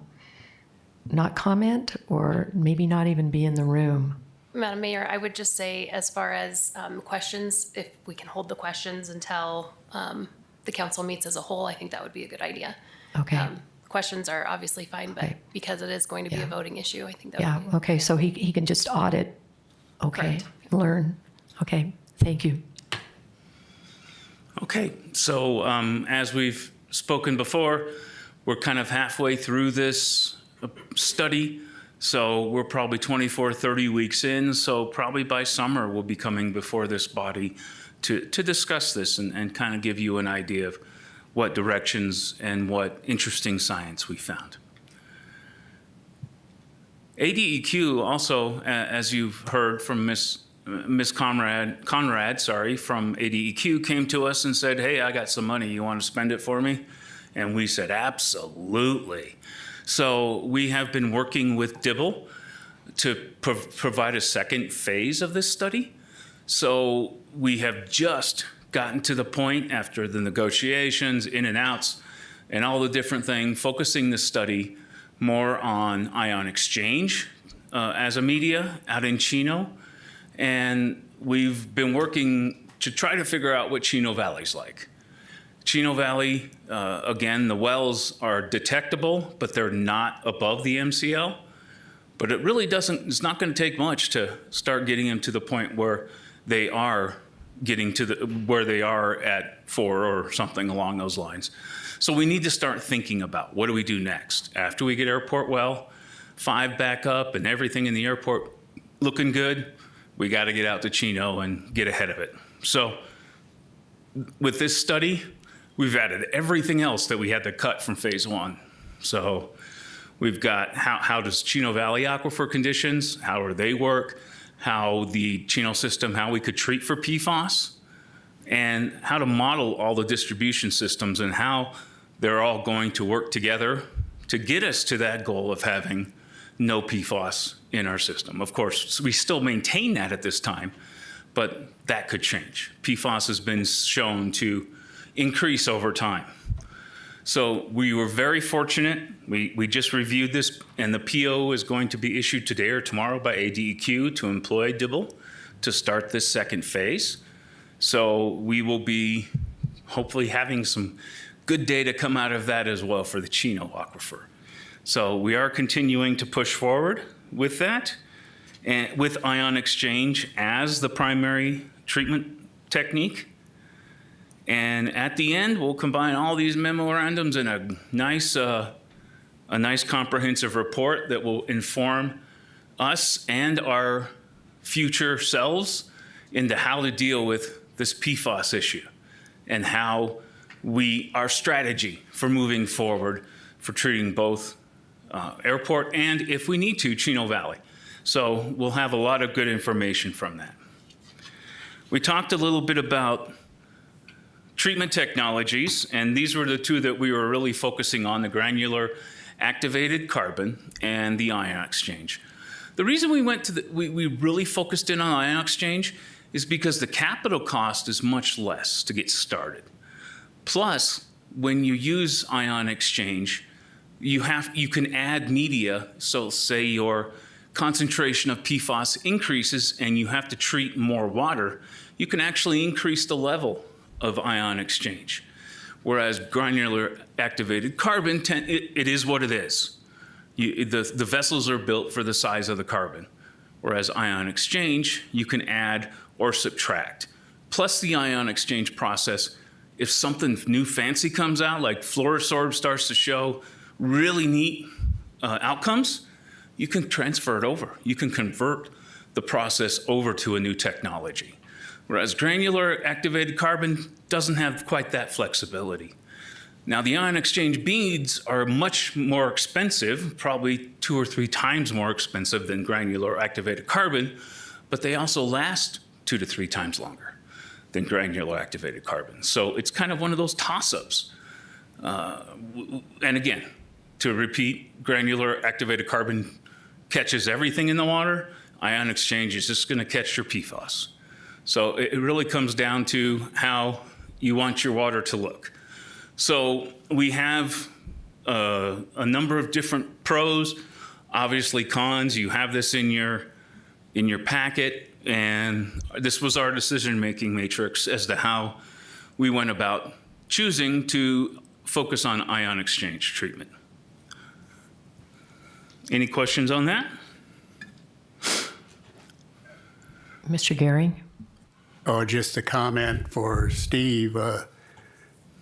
S1: not comment, or maybe not even be in the room?
S10: Madam Mayor, I would just say, as far as questions, if we can hold the questions until the council meets as a whole, I think that would be a good idea.
S1: Okay.
S10: Questions are obviously fine, but
S1: Okay.
S10: because it is going to be
S1: Yeah.
S10: a voting issue, I think that
S1: Yeah,
S10: would be.
S1: okay, so he can just audit, okay,
S10: Correct.
S1: learn. Okay, thank you.
S9: Okay, so as we've spoken before, we're kind of halfway through this study. So we're probably 24, 30 weeks in. So probably by summer, we'll be coming before this body to discuss this and kind of give you an idea of what directions and what interesting science we found. ADEQ also, as you've heard from Ms. Conrad, from ADEQ, came to us and said, hey, I got some money. You want to spend it for me? And we said, absolutely. So we have been working with Dibble to provide a second phase of this study. So we have just gotten to the point after the negotiations, in and outs, and all the different things, focusing the study more on ion exchange as a media out in Chino. And we've been working to try to figure out what Chino Valley's like. Chino Valley, again, the wells are detectable, but they're not above the MCL. But it really doesn't, it's not going to take much to start getting them to the point where they are getting to where they are at 4 or something along those lines. So we need to start thinking about what do we do next? After we get airport well 5 back up and everything in the airport looking good, we got to get out to Chino and get ahead of it. So with this study, we've added everything else that we had to cut from phase 1. So we've got how does Chino Valley aquifer conditions, how do they work, how the Chino system, how we could treat for PFAS, and how to model all the distribution systems and how they're all going to work together to get us to that goal of having no PFAS in our system. Of course, we still maintain that at this time, but that could change. PFAS has been shown to increase over time. So we were very fortunate. We just reviewed this, and the PO is going to be issued today or tomorrow by ADEQ to employ Dibble to start this second phase. So we will be hopefully having some good data come out of that as well for the Chino aquifer. So we are continuing to push forward with that, and with ion exchange as the primary treatment technique. And at the end, we'll combine all these memorandums in a nice comprehensive report that will inform us and our future selves into how to deal with this PFAS issue and how our strategy for moving forward for treating both airport and, if we need to, Chino Valley. So we'll have a lot of good information from that. We talked a little bit about treatment technologies, and these were the 2 that we were really focusing on, the granular activated carbon and the ion exchange. The reason we went to we really focused in on ion exchange is because the capital cost is much less to get started. Plus, when you use ion exchange, you can add media. So say your concentration of PFAS increases and you have to treat more water, you can actually increase the level of ion exchange. Whereas granular activated carbon, it is what it is. The vessels are built for the size of the carbon. Whereas ion exchange, you can add or subtract. Plus the ion exchange process, if something new fancy comes out, like fluorosorb starts to show really neat outcomes, you can transfer it over. You can convert the process over to a new technology. Whereas granular activated carbon doesn't have quite that flexibility. Now, the ion exchange beads are much more expensive, probably 2 or 3 times more expensive than granular activated carbon, but they also last 2 to 3 times longer than granular activated carbon. So it's kind of one of those toss-ups. And again, to repeat, granular activated carbon catches everything in the water. Ion exchange is just going to catch your PFAS. So it really comes down to how you want your water to look. So we have a number of different pros, obviously cons. You have this in your packet, and this was our decision-making matrix as to how we went about choosing to focus on ion exchange treatment. Any questions on that?
S1: Mr. Gehring?
S8: Oh, just a comment for Steve.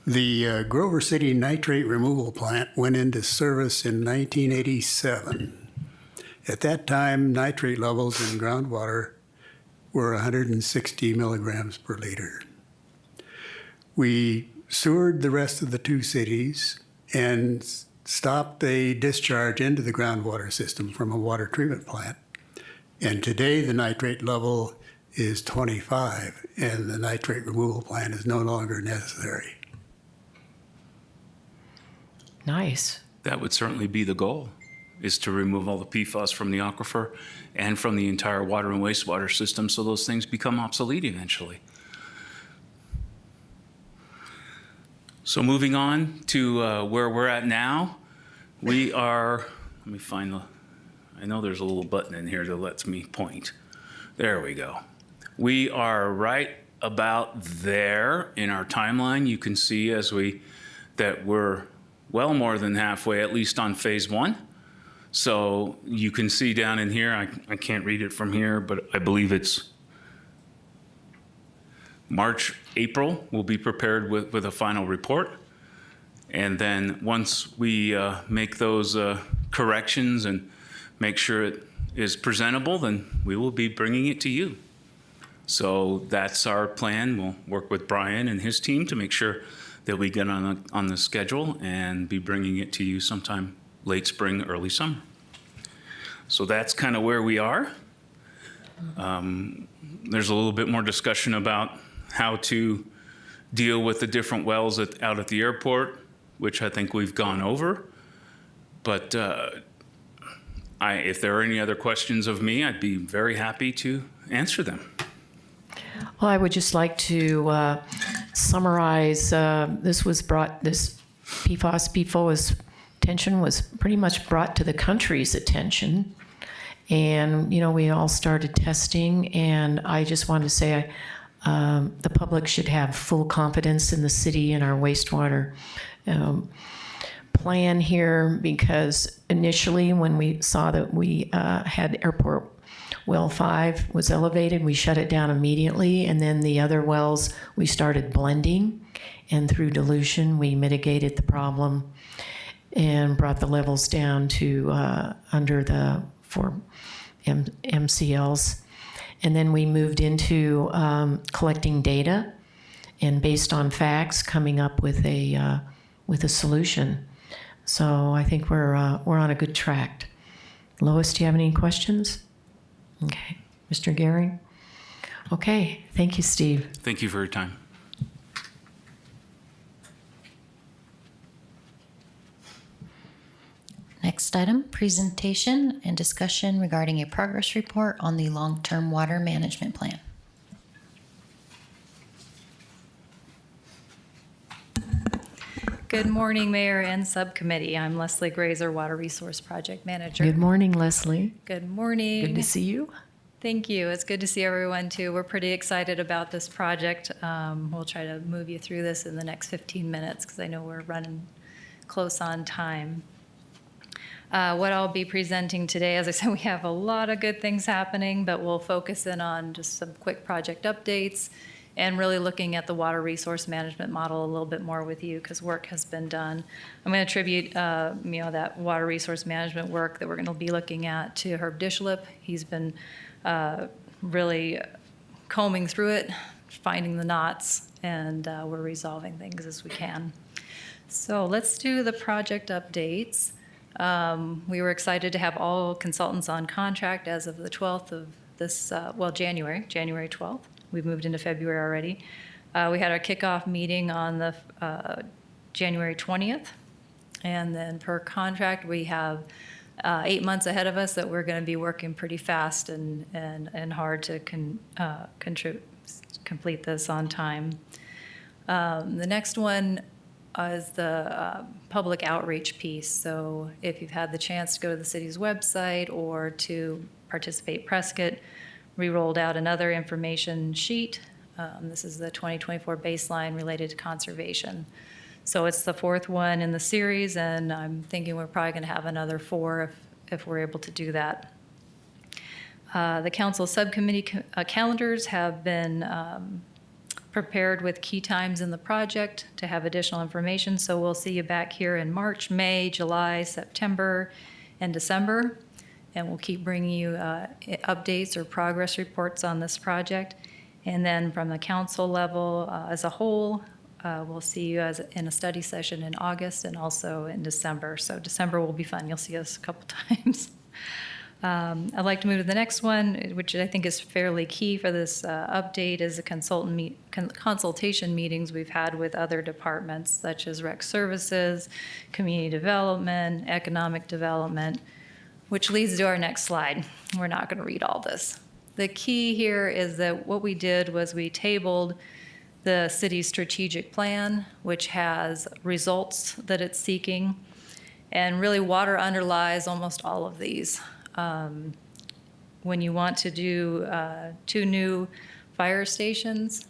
S8: The Grover City nitrate removal plant went into service in 1987. At that time, nitrate levels in groundwater were 160 milligrams per liter. We sewered the rest of the 2 cities and stopped a discharge into the groundwater system from a water treatment plant. And today the nitrate level is 25, and the nitrate removal plant is no longer necessary.
S1: Nice.
S9: That would certainly be the goal, is to remove all the PFAS from the aquifer and from the entire water and wastewater system so those things become obsolete eventually. So moving on to where we're at now, we are, let me find I know there's a little button in here that lets me point. There we go. We are right about there in our timeline. You can see that we're well more than halfway, at least on phase 1. So you can see down in here, I can't read it from here, but I believe it's March, April, we'll be prepared with a final report. And then once we make those corrections and make sure it is presentable, then we will be bringing it to you. So that's our plan. We'll work with Brian and his team to make sure that we get on the schedule and be bringing it to you sometime late spring, early summer. So that's kind of where we are. There's a little bit more discussion about how to deal with the different wells out at the airport, which I think we've gone over. But if there are any other questions of me, I'd be very happy to answer them.
S1: Well, I would just like to summarize. This PFAS, PFOA's attention was pretty much brought to the country's attention. And, we all started testing. And I just wanted to say the public should have full confidence in the city and our wastewater plan here, because initially when we saw that we had airport well 5 was elevated, we shut it down immediately, and then the other wells we started blending, and through dilution we mitigated the problem and brought the levels down to under the 4 MCLs. And then we moved into collecting data and, based on facts, coming up with a solution. So I think we're on a good track. Lois, do you have any questions? Okay, Mr. Gehring? Okay, thank you, Steve.
S9: Thank you for your time.
S3: Next item, presentation and discussion regarding a progress report on the long-term water management plan.
S11: Good morning, Mayor and Subcommittee. I'm Leslie Grazer, Water Resource Project Manager.
S1: Good morning, Leslie.
S11: Good morning.
S1: Good to see you.
S11: Thank you. It's good to see everyone too. We're pretty excited about this project. We'll try to move you through this in the next 15 minutes because I know we're running close on time. What I'll be presenting today, as I said, we have a lot of good things happening, but we'll focus in on just some quick project updates and really looking at the water resource management model a little bit more with you because work has been done. I'm going to attribute that water resource management work that we're going to be looking at to Herb Dishlip. He's been really combing through it, finding the knots, and we're resolving things as we can. So let's do the project updates. We were excited to have all consultants on contract as of the 12th of this, January 12th. We've moved into February already. We had our kickoff meeting on the January 20th. And then per contract, we have 8 months ahead of us that we're going to be working pretty fast and hard to complete this on time. The next one is the public outreach piece. So if you've had the chance to go to the city's website or to participate Prescott, we rolled out another information sheet. This is the 2024 baseline related to conservation. So it's the fourth one in the series, and I'm thinking we're probably going to have another 4 if we're able to do that. The council subcommittee calendars have been prepared with key times in the project to have additional information. So we'll see you back here in March, May, July, September, and December. And we'll keep bringing you updates or progress reports on this project. And then from the council level as a whole, we'll see you in a study session in August and also in December. So December will be fun. You'll see us a couple times. I'd like to move to the next one, which I think is fairly key for this update, is the consultation meetings we've had with other departments, such as rec services, community development, economic development, which leads to our next slide. We're not going to read all this. The key here is that what we did was we tabled the city's strategic plan, which has results that it's seeking, and really water underlies almost all of these. When you want to do 2 new fire stations,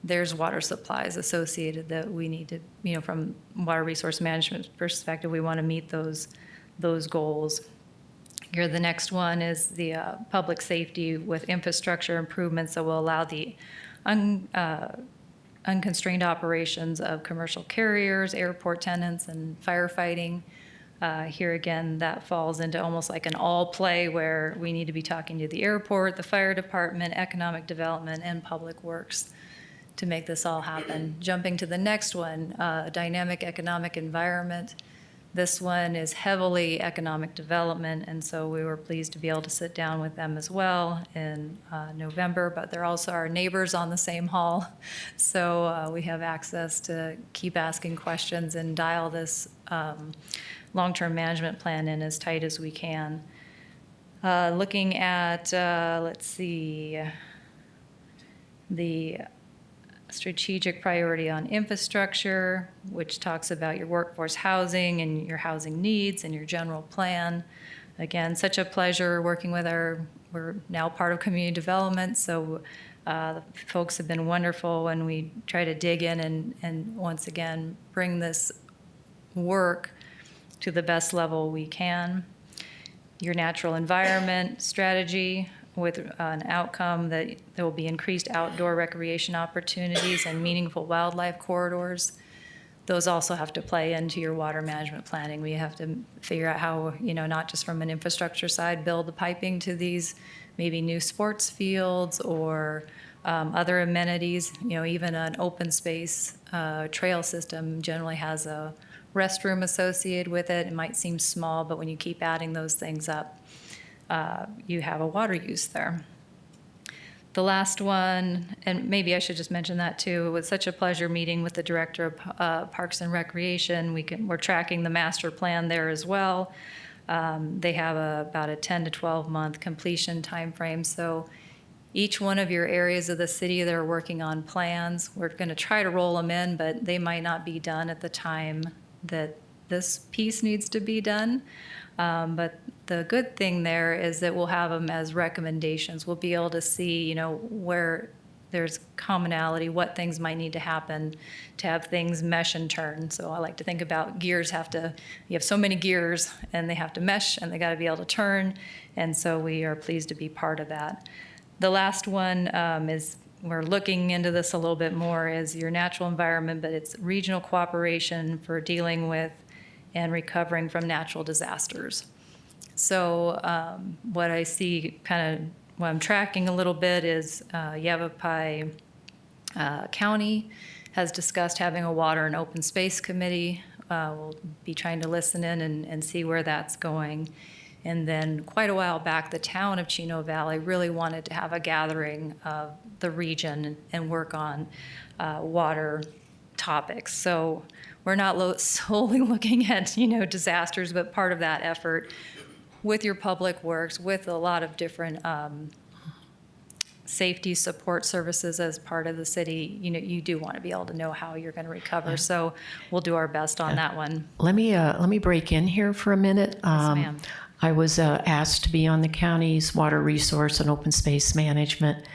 S11: there's water supplies associated that we need to, from water resource management perspective, we want to meet those goals. Here, the next one is the public safety with infrastructure improvements that will allow the unconstrained operations of commercial carriers, airport tenants, and firefighting. Here again, that falls into almost like an all play where we need to be talking to the airport, the fire department, economic development, and public works to make this all happen. Jumping to the next one, dynamic economic environment. This one is heavily economic development, and so we were pleased to be able to sit down with them as well in November, but they're also our neighbors on the same hall. So we have access to keep asking questions and dial this long-term management plan in as tight as we can. Looking at, let's see, the strategic priority on infrastructure, which talks about your workforce housing and your housing needs and your general plan. Again, such a pleasure working with we're now part of community development, so the folks have been wonderful when we try to dig in and once again bring this work to the best level we can. Your natural environment strategy with an outcome that there will be increased outdoor recreation opportunities and meaningful wildlife corridors. Those also have to play into your water management planning. We have to figure out how, not just from an infrastructure side, build the piping to these maybe new sports fields or other amenities. Even an open space trail system generally has a restroom associated with it. It might seem small, but when you keep adding those things up, you have a water use there. The last one, and maybe I should just mention that too, it was such a pleasure meeting with the Director of Parks and Recreation. We're tracking the master plan there as well. They have about a 10 to 12 month completion timeframe. So each one of your areas of the city that are working on plans, we're going to try to roll them in, but they might not be done at the time that this piece needs to be done. But the good thing there is that we'll have them as recommendations. We'll be able to see, where there's commonality, what things might need to happen to have things mesh and turn. So I like to think about you have so many gears and they have to mesh and they got to be able to turn. And so we are pleased to be part of that. The last one is, we're looking into this a little bit more, is your natural environment, but it's regional cooperation for dealing with and recovering from natural disasters. So what I see what I'm tracking a little bit is Yavapai County has discussed having a water and open space committee. We'll be trying to listen in and see where that's going. And then quite a while back, the town of Chino Valley really wanted to have a gathering of the region and work on water topics. So we're not solely looking at, disasters, but part of that effort with your public works, with a lot of different safety support services as part of the city, you do want to be able to know how you're going to recover. So we'll do our best on that one.
S1: Let me break in here for a minute.
S11: Yes, ma'am.
S1: I was asked to be on the county's Water Resource and Open Space Management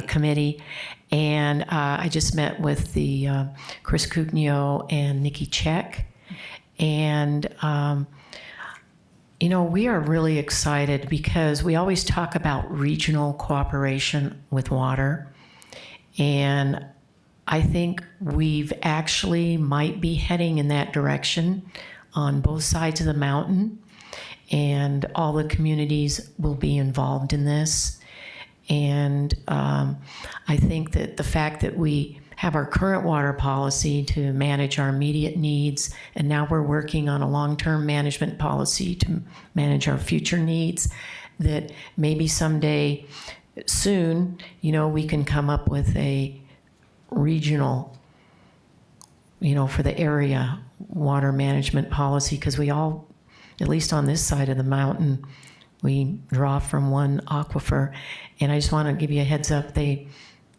S1: Committee, and I just met with the Chris Cugno and Nikki Check, and we are really excited because we always talk about regional cooperation with water, and I think we've actually might be heading in that direction on both sides of the mountain, and all the communities will be involved in this. And I think that the fact that we have our current water policy to manage our immediate needs, and now we're working on a long-term management policy to manage our future needs, that maybe someday soon, we can come up with a regional, for the area water management policy, because we all, at least on this side of the mountain, we draw from one aquifer. And I just want to give you a heads up, they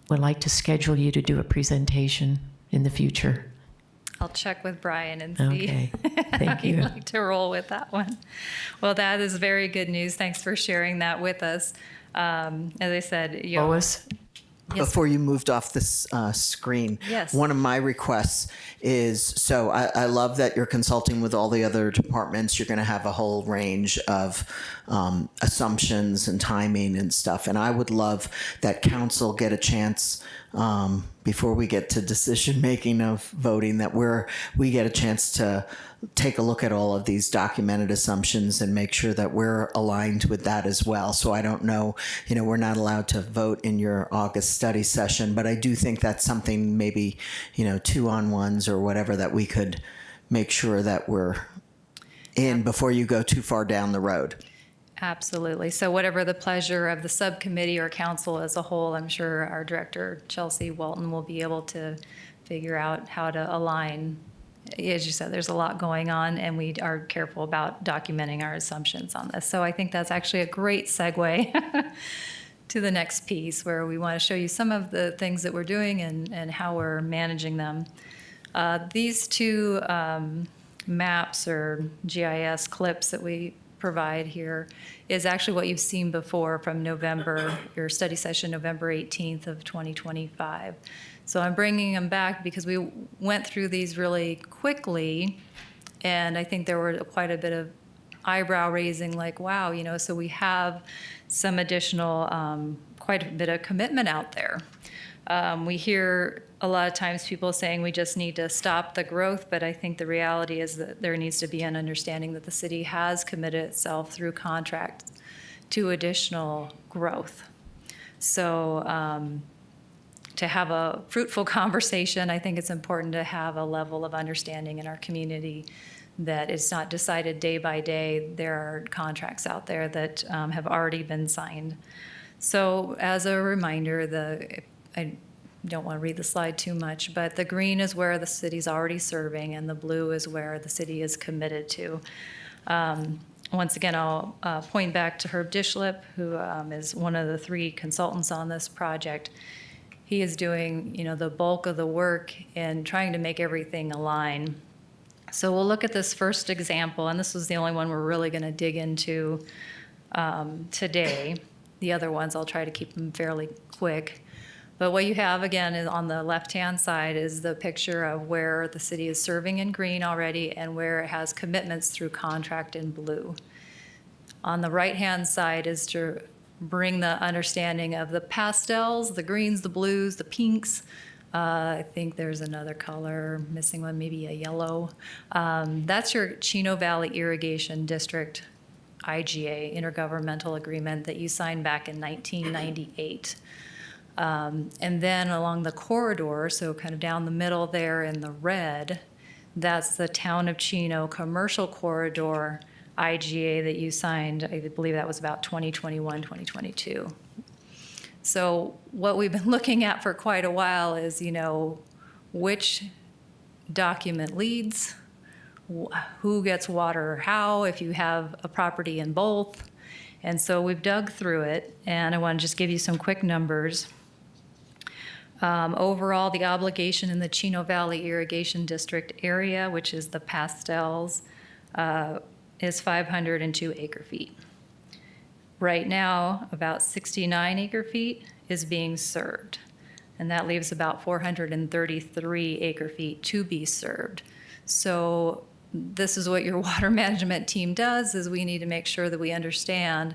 S1: would like to schedule you to do a presentation in the future.
S11: I'll check with Brian and see.
S1: Okay, thank you.
S11: I'd like to roll with that one. Well, that is very good news. Thanks for sharing that with us. As I said,
S1: Lois?
S11: Yes.
S4: Before you moved off this screen,
S11: Yes.
S4: one of my requests is, so I love that you're consulting with all the other departments. You're going to have a whole range of assumptions and timing and stuff. And I would love that council get a chance before we get to decision making of voting, that we get a chance to take a look at all of these documented assumptions and make sure that we're aligned with that as well. So I don't know, we're not allowed to vote in your August study session, but I do think that's something maybe, 2-on-1s or whatever that we could make sure that we're in before you go too far down the road.
S11: Absolutely. So whatever the pleasure of the subcommittee or council as a whole, I'm sure our director, Chelsea Walton, will be able to figure out how to align. As you said, there's a lot going on, and we are careful about documenting our assumptions on this. So I think that's actually a great segue to the next piece, where we want to show you some of the things that we're doing and how we're managing them. These two maps or GIS clips that we provide here is actually what you've seen before from November, your study session, November 18th of 2025. So I'm bringing them back because we went through these really quickly, and I think there were quite a bit of eyebrow raising, like, wow, so we have some additional, quite a bit of commitment out there. We hear a lot of times people saying we just need to stop the growth, but I think the reality is that there needs to be an understanding that the city has committed itself through contract to additional growth. So to have a fruitful conversation, I think it's important to have a level of understanding in our community that it's not decided day by day. There are contracts out there that have already been signed. So as a reminder, I don't want to read the slide too much, but the green is where the city's already serving, and the blue is where the city is committed to. Once again, I'll point back to Herb Dishlip, who is one of the 3 consultants on this project. He is doing, the bulk of the work in trying to make everything align. So we'll look at this first example, and this was the only one we're really going to dig into today. The other ones, I'll try to keep them fairly quick. But what you have, again, is on the left-hand side is the picture of where the city is serving in green already and where it has commitments through contract in blue. On the right-hand side is to bring the understanding of the pastels, the greens, the blues, the pinks. I think there's another color, missing one, maybe a yellow. That's your Chino Valley Irrigation District IGA, Intergovernmental Agreement, that you signed back in 1998. And then along the corridor, so kind of down the middle there in the red, that's the Town of Chino Commercial Corridor IGA that you signed, I believe that was about 2021, 2022. So what we've been looking at for quite a while is, which document leads, who gets water how, if you have a property in both. And so we've dug through it, and I want to just give you some quick numbers. Overall, the obligation in the Chino Valley Irrigation District area, which is the pastels, is 502 acre feet. Right now, about 69 acre feet is being served, and that leaves about 433 acre feet to be served. So this is what your water management team does, is we need to make sure that we understand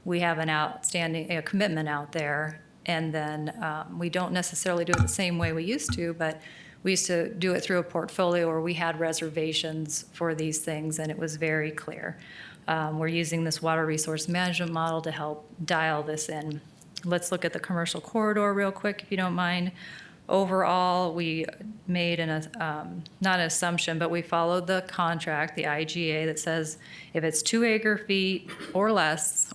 S11: we have an outstanding commitment out there. And then we don't necessarily do it the same way we used to, but we used to do it through a portfolio where we had reservations for these things, and it was very clear. We're using this water resource management model to help dial this in. Let's look at the commercial corridor real quick, if you don't mind. Overall, we made not an assumption, but we followed the contract, the IGA, that says if it's 2 acre feet or less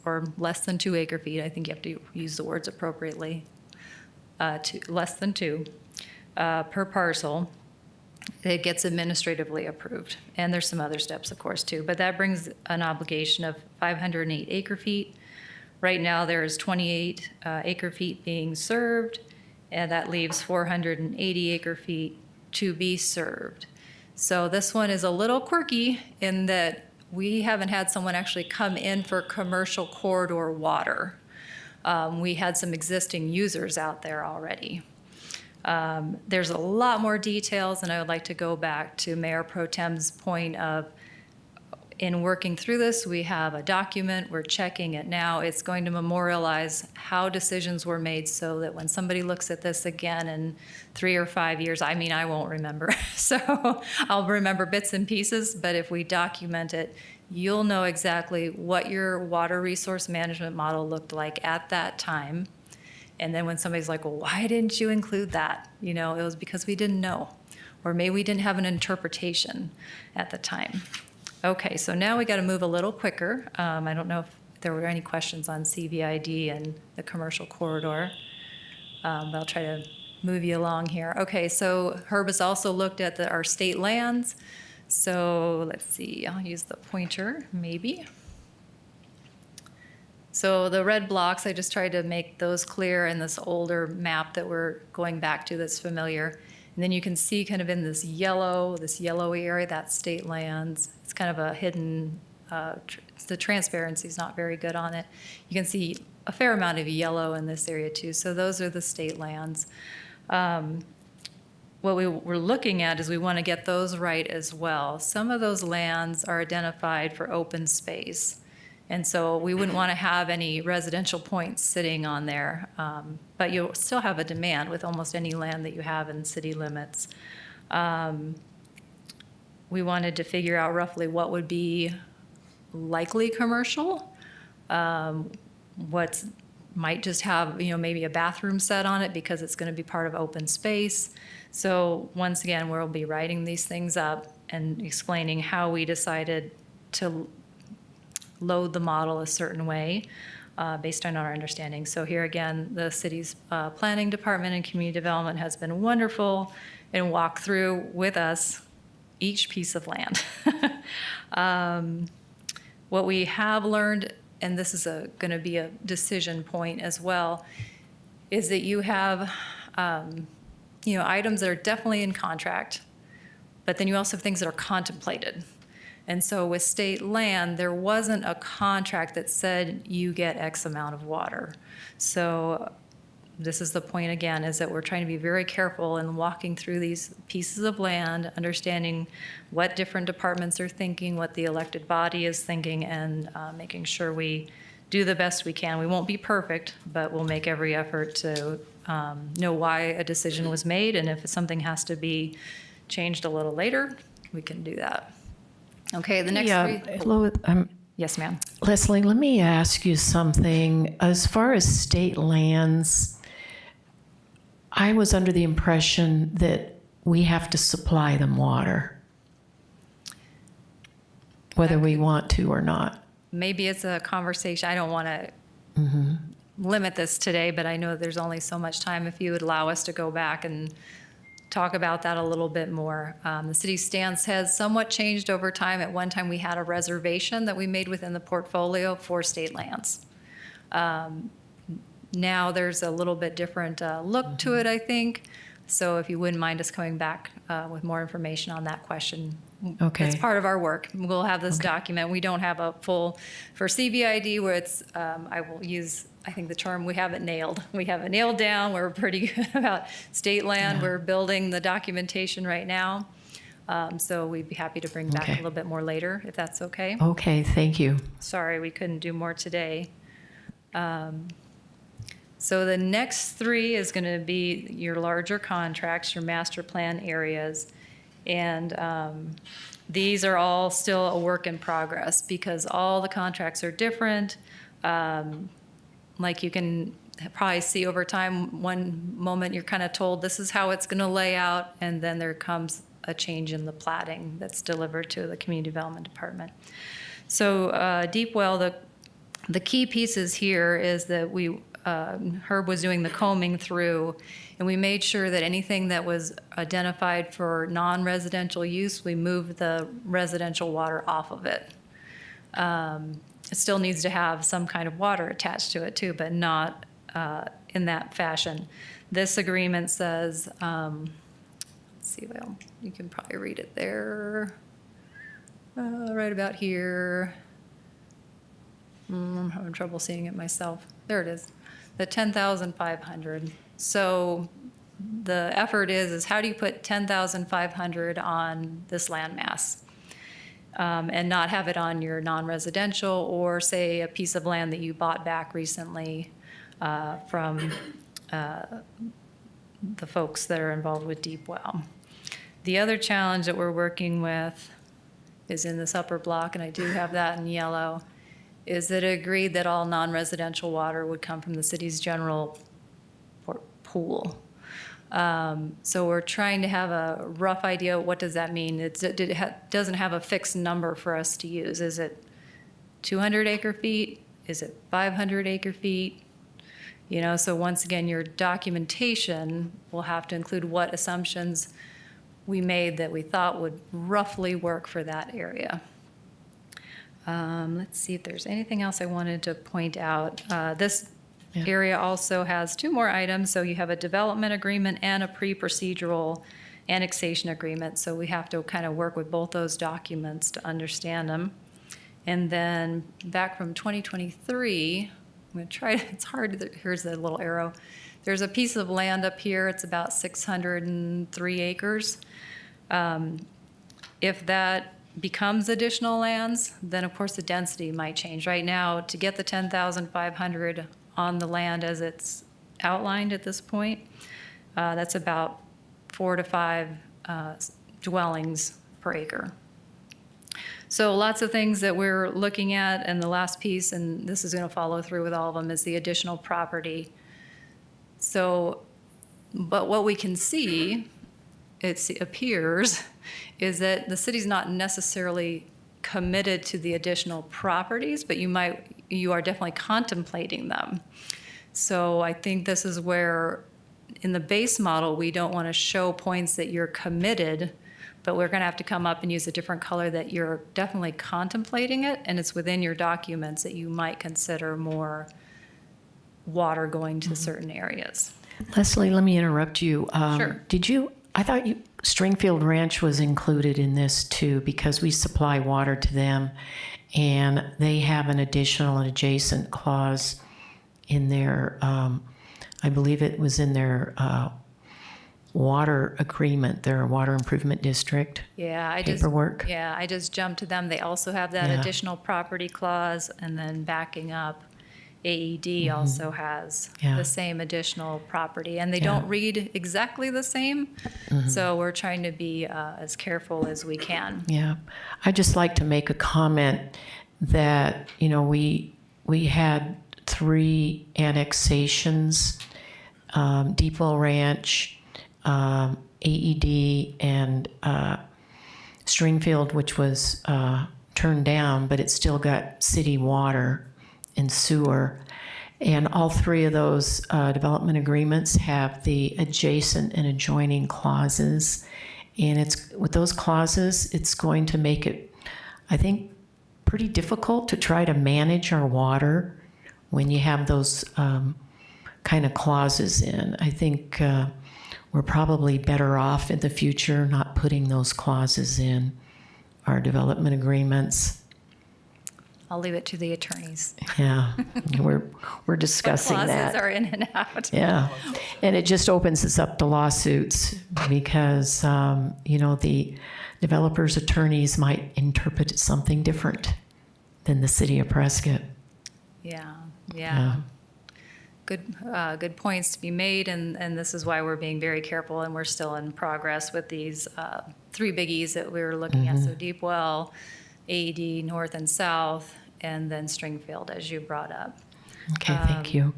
S11: than 2 acre feet, I think you have to use the words appropriately, less than 2 per parcel, it gets administratively approved. And there's some other steps, of course, too. But that brings an obligation of 508 acre feet. Right now, there's 28 acre feet being served, and that leaves 480 acre feet to be served. So this one is a little quirky in that we haven't had someone actually come in for commercial corridor water. We had some existing users out there already. There's a lot more details, and I would like to go back to Mayor Pro Tem's point of, in working through this, we have a document, we're checking it now. It's going to memorialize how decisions were made so that when somebody looks at this again in 3 or 5 years, I mean, I won't remember. So I'll remember bits and pieces, but if we document it, you'll know exactly what your water resource management model looked like at that time. And then when somebody's like, well, why didn't you include that? It was because we didn't know, or maybe we didn't have an interpretation at the time. Okay, so now we got to move a little quicker. I don't know if there were any questions on CVID and the commercial corridor, but I'll try to move you along here. Okay, so Herb has also looked at our state lands. So let's see, I'll use the pointer, maybe. So the red blocks, I just tried to make those clear in this older map that we're going back to that's familiar. And then you can see kind of in this yellowy area, that's state lands. It's kind of a hidden, the transparency is not very good on it. You can see a fair amount of yellow in this area too. So those are the state lands. What we're looking at is we want to get those right as well. Some of those lands are identified for open space. And so we wouldn't want to have any residential points sitting on there, but you'll still have a demand with almost any land that you have in city limits. We wanted to figure out roughly what would be likely commercial, what might just have maybe a bathroom set on it because it's going to be part of open space. So once again, we'll be writing these things up and explaining how we decided to load the model a certain way based on our understanding. So here again, the city's planning department and community development has been wonderful and walked through with us each piece of land. What we have learned, and this is going to be a decision point as well, is that you have items that are definitely in contract, But then you also have things that are contemplated. And so with state land, there wasn't a contract that said you get X amount of water. So this is the point again, is that we're trying to be very careful in walking through these pieces of land, understanding what different departments are thinking, what the elected body is thinking, and making sure we do the best we can. We won't be perfect, but we'll make every effort to know why a decision was made, and if something has to be changed a little later, we can do that. Okay, the next three.
S1: Hello,
S11: Yes, ma'am.
S1: Leslie, let me ask you something. As far as state lands, I was under the impression that we have to supply them water, whether we want to or not.
S11: Maybe it's a conversation. I don't want to limit this today, but I know there's only so much time. If you would allow us to go back and talk about that a little bit more. The city's stance has somewhat changed over time. At one time, we had a reservation that we made within the portfolio for state lands. Now there's a little bit different look to it, I think. So if you wouldn't mind us coming back with more information on that question.
S1: Okay.
S11: It's part of our work. We'll have this document. We don't have a full, for CVID where it's, I will use, I think the term, we have it nailed. We have it nailed down. We're pretty good about state land. We're building the documentation right now. So we'd be happy to bring back a little bit more later, if that's okay.
S1: Okay, thank you.
S11: Sorry, we couldn't do more today. So the next three is going to be your larger contracts, your master plan areas. And these are all still a work in progress because all the contracts are different. Like you can probably see over time, one moment you're kind of told this is how it's going to lay out, and then there comes a change in the platting that's delivered to the Community Development Department. So Deep Well, the key pieces here is that Herb was doing the combing through, and we made sure that anything that was identified for non-residential use, we moved the residential water off of it. It still needs to have some kind of water attached to it too, but not in that fashion. This agreement says, let's see, well, you can probably read it there, right about here. I'm having trouble seeing it myself. There it is, the 10,500. So the effort is how do you put 10,500 on this landmass? And not have it on your non-residential or say a piece of land that you bought back recently from the folks that are involved with Deep Well. The other challenge that we're working with is in this upper block, and I do have that in yellow, is that it agreed that all non-residential water would come from the city's general pool. So we're trying to have a rough idea, what does that mean? It doesn't have a fixed number for us to use. Is it 200 acre feet? Is it 500 acre feet? You know, so once again, your documentation will have to include what assumptions we made that we thought would roughly work for that area. Let's see if there's anything else I wanted to point out. This area also has two more items. So you have a development agreement and a pre-procedural annexation agreement. So we have to kind of work with both those documents to understand them. And then back from 2023, I'm going to try to, it's hard, here's the little arrow. There's a piece of land up here, it's about 603 acres. If that becomes additional lands, then of course the density might change. Right now, to get the 10,500 on the land as it's outlined at this point, that's about 4 to 5 dwellings per acre. So lots of things that we're looking at, and the last piece, and this is going to follow through with all of them, is the additional property. So, but what we can see, it appears, is that the city's not necessarily committed to the additional properties, but you are definitely contemplating them. So I think this is where, in the base model, we don't want to show points that you're committed, but we're going to have to come up and use a different color that you're definitely contemplating it, and it's within your documents that you might consider more water going to certain areas.
S1: Leslie, let me interrupt you.
S11: Sure.
S1: I thought Stringfield Ranch was included in this too because we supply water to them, and they have an additional and adjacent clause in their, I believe it was in their water agreement, their water improvement district.
S11: Yeah,
S1: Paperwork.
S11: I just jumped to them. They also have that
S1: Yeah.
S11: additional property clause, and then backing up, AED also has
S1: Yeah.
S11: the same additional property, and they
S1: Yeah.
S11: don't read exactly the same. So we're trying to be as careful as we can.
S1: Yeah, I'd just like to make a comment that, you know, we had 3 annexations, Depot Ranch, AED, and Stringfield, which was turned down, but it still got city water and sewer. And all 3 of those development agreements have the adjacent and adjoining clauses. And it's with those clauses, it's going to make it, I think, pretty difficult to try to manage our water when you have those kind of clauses in. I think we're probably better off in the future not putting those clauses in our development agreements.
S11: I'll leave it to the attorneys.
S1: Yeah, we're discussing
S11: What
S1: that.
S11: clauses are in and out.
S1: Yeah, and it just opens us up to lawsuits because, you know, the developers' attorneys might interpret it something different than the city of Prescott.
S11: Yeah.
S1: Yeah.
S11: Good points to be made, and this is why we're being very careful, and we're still in progress with these 3 biggies that we were looking at. So Deep Well, AED North and South, and then Stringfield, as you brought up.
S1: Okay, thank you.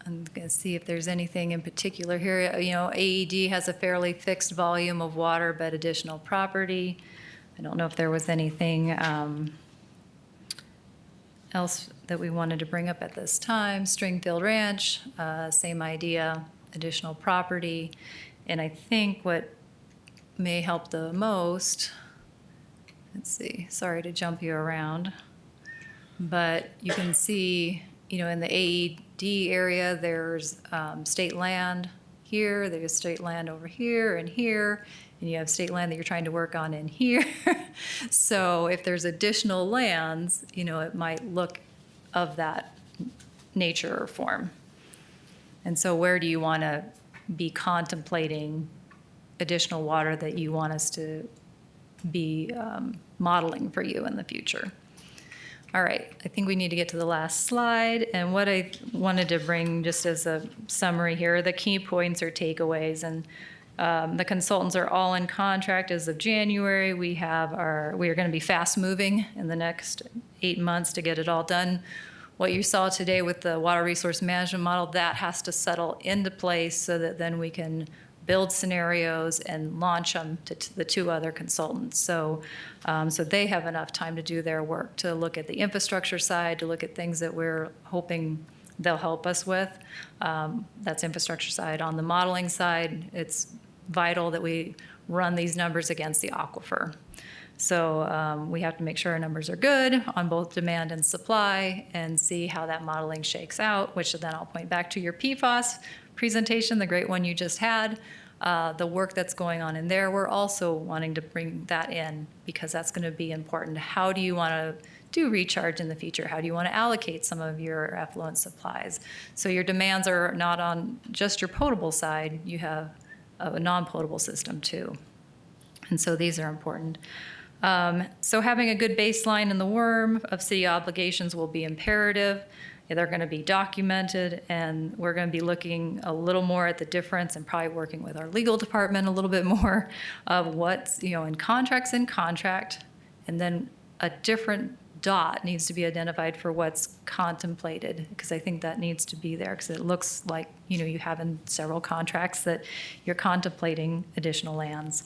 S11: I'm going to see if there's anything in particular here. You know, AED has a fairly fixed volume of water, but additional property. I don't know if there was anything else that we wanted to bring up at this time. Stringfield Ranch, same idea, additional property. And I think what may help the most, let's see, sorry to jump you around, but you can see, you know, in the AED area, there's state land here, there's state land over here, and you have state land that you're trying to work on in here. So if there's additional lands, you know, it might look of that nature or form. And so where do you want to be contemplating additional water that you want us to be modeling for you in the future? All right, I think we need to get to the last slide. And what I wanted to bring just as a summary here, the key points or takeaways. And the consultants are all in contract as of January. We are going to be fast moving in the next 8 months to get it all done. What you saw today with the water resource management model, that has to settle into place so that then we can build scenarios and launch them to the 2 other consultants. So they have enough time to do their work, to look at the infrastructure side, to look at things that we're hoping they'll help us with. That's infrastructure side. On the modeling side, it's vital that we run these numbers against the aquifer. So we have to make sure our numbers are good on both demand and supply and see how that modeling shakes out, which then I'll point back to your PFAS presentation, the great one you just had. The work that's going on in there, we're also wanting to bring that in because that's going to be important. How do you want to do recharge in the future? How do you want to allocate some of your effluent supplies? So your demands are not on just your potable side, you have a non-potable system too. And so these are important. So having a good baseline in the worm of city obligations will be imperative. They're going to be documented, and we're going to be looking a little more at the difference and probably working with our legal department a little bit more of what's, you know, in contract, and then a different dot needs to be identified for what's contemplated, because I think that needs to be there, because it looks like, you know, you have in several contracts that you're contemplating additional lands.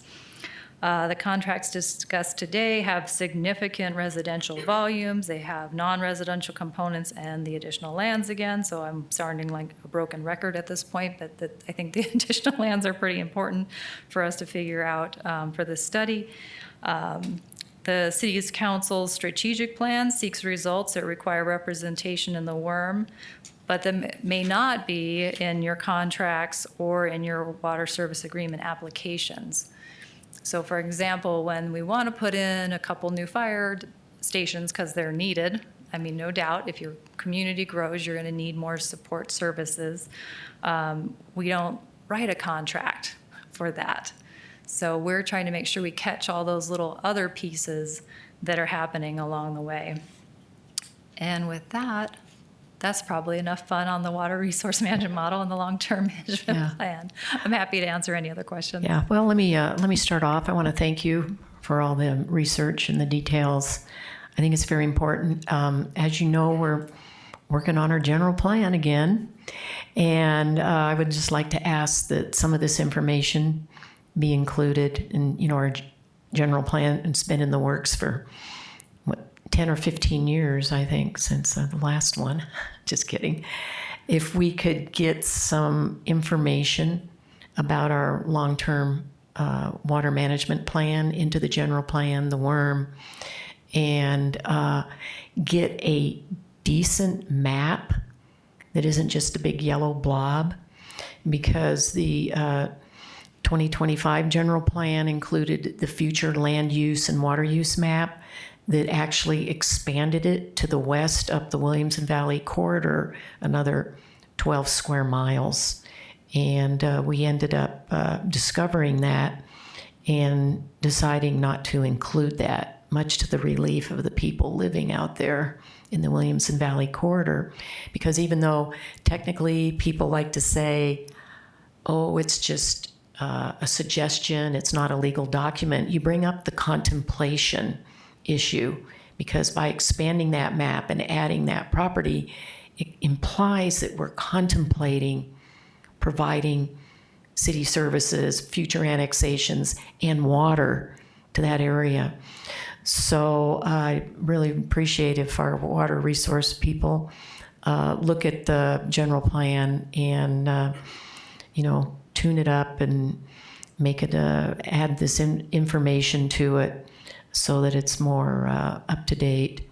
S11: The contracts discussed today have significant residential volumes. They have non-residential components and the additional lands again. So I'm sounding like a broken record at this point, but I think the additional lands are pretty important for us to figure out for this study. The City's Council's strategic plan seeks results that require representation in the WORM but that may not be in your contracts or in your water service agreement applications. So for example, when we want to put in a couple new fire stations because they're needed, I mean, no doubt, if your community grows, you're going to need more support services. We don't write a contract for that. So we're trying to make sure we catch all those little other pieces that are happening along the way. And with that, that's probably enough fun on the water resource management model and the long-term management
S1: Yeah.
S11: plan. I'm happy to answer any other questions.
S1: Yeah, well, let me start off. I want to thank you for all the research and the details. I think it's very important. As you know, we're working on our general plan again, and I would just like to ask that some of this information be included in, our general plan. It's been in the works for 10 or 15 years, I think, since the last one. Just kidding. If we could get some information about our long-term water management plan into the general plan, the WORM, and get a decent map that isn't just a big yellow blob, because the 2025 general plan included the future land use and water use map that actually expanded it to the west up the Williamson Valley corridor another 12 square miles. And we ended up discovering that and deciding not to include that, much to the relief of the people living out there in the Williamson Valley corridor. Because even though technically people like to say, oh, it's just a suggestion, it's not a legal document, you bring up the contemplation issue, because by expanding that map and adding that property, it implies that we're contemplating providing city services, future annexations, and water to that area. So I really appreciate if our water resource people look at the general plan and, tune it up and make it, add this information to it so that it's more up to date,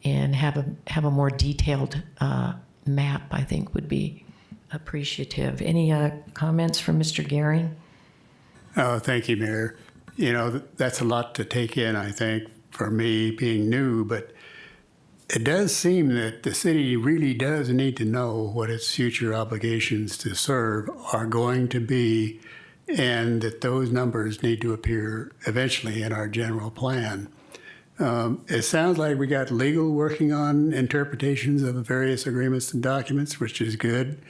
S1: and have a more detailed map, I think would be appreciative. Any comments from Mr. Gehring?
S8: Oh, thank you, Mayor. That's a lot to take in, I think, for me being new, but it does seem that the city really does need to know what its future obligations to serve are going to be, and that those numbers need to appear eventually in our general plan. It sounds like we got legal working on interpretations of the various agreements and documents, which is good,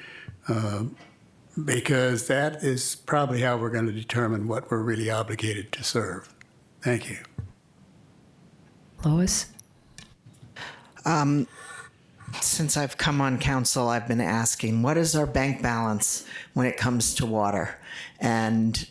S8: because that is probably how we're going to determine what we're really obligated to serve. Thank you.
S1: Lois?
S4: Since I've come on council, I've been asking, what is our bank balance when it comes to water? And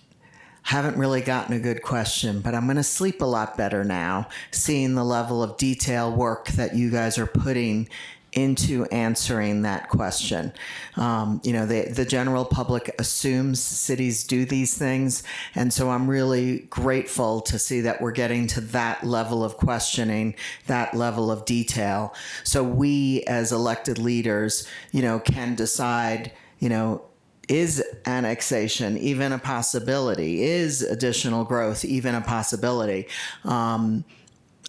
S4: haven't really gotten a good question, but I'm going to sleep a lot better now, seeing the level of detail work that you guys are putting into answering that question. The general public assumes cities do these things, and so I'm really grateful to see that we're getting to that level of questioning, that level of detail, so we as elected leaders, can decide, is annexation even a possibility? Is additional growth even a possibility?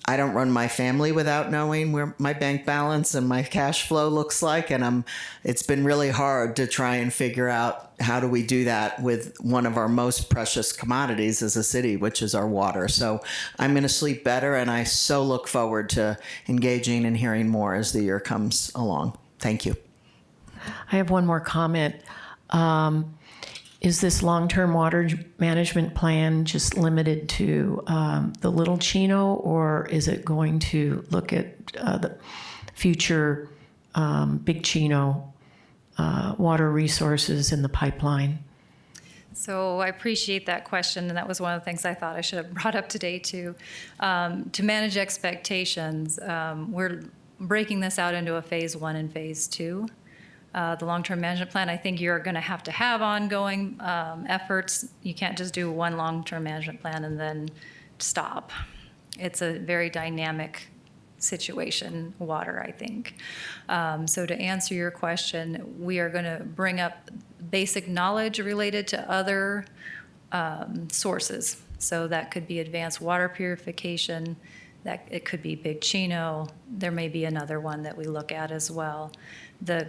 S4: I don't run my family without knowing where my bank balance and my cash flow looks like, and it's been really hard to try and figure out how do we do that with one of our most precious commodities as a city, which is our water. So I'm going to sleep better, and I so look forward to engaging and hearing more as the year comes along. Thank you.
S1: I have one more comment. Is this long-term water management plan just limited to the Little Chino, or is it going to look at the future Big Chino water resources in the pipeline?
S11: So I appreciate that question, and that was one of the things I thought I should have brought up today too. To manage expectations, we're breaking this out into a phase 1 and phase 2. The long-term management plan, I think you're going to have ongoing efforts. You can't just do one long-term management plan and then stop. It's a very dynamic situation, water, I think. So to answer your question, we are going to bring up basic knowledge related to other sources. So that could be advanced water purification, that it could be Big Chino. There may be another one that we look at as well. The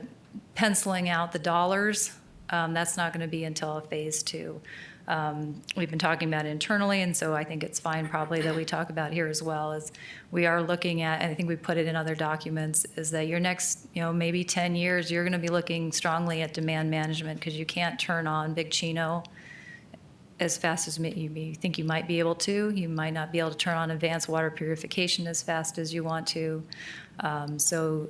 S11: penciling out the dollars, that's not going to be until a phase 2. We've been talking about internally, and so I think it's fine probably that we talk about here as well, as we are looking at, and I think we put it in other documents, is that your next, maybe 10 years, you're going to be looking strongly at demand management, because you can't turn on Big Chino as fast as you think you might be able to. You might not be able to turn on advanced water purification as fast as you want to. You're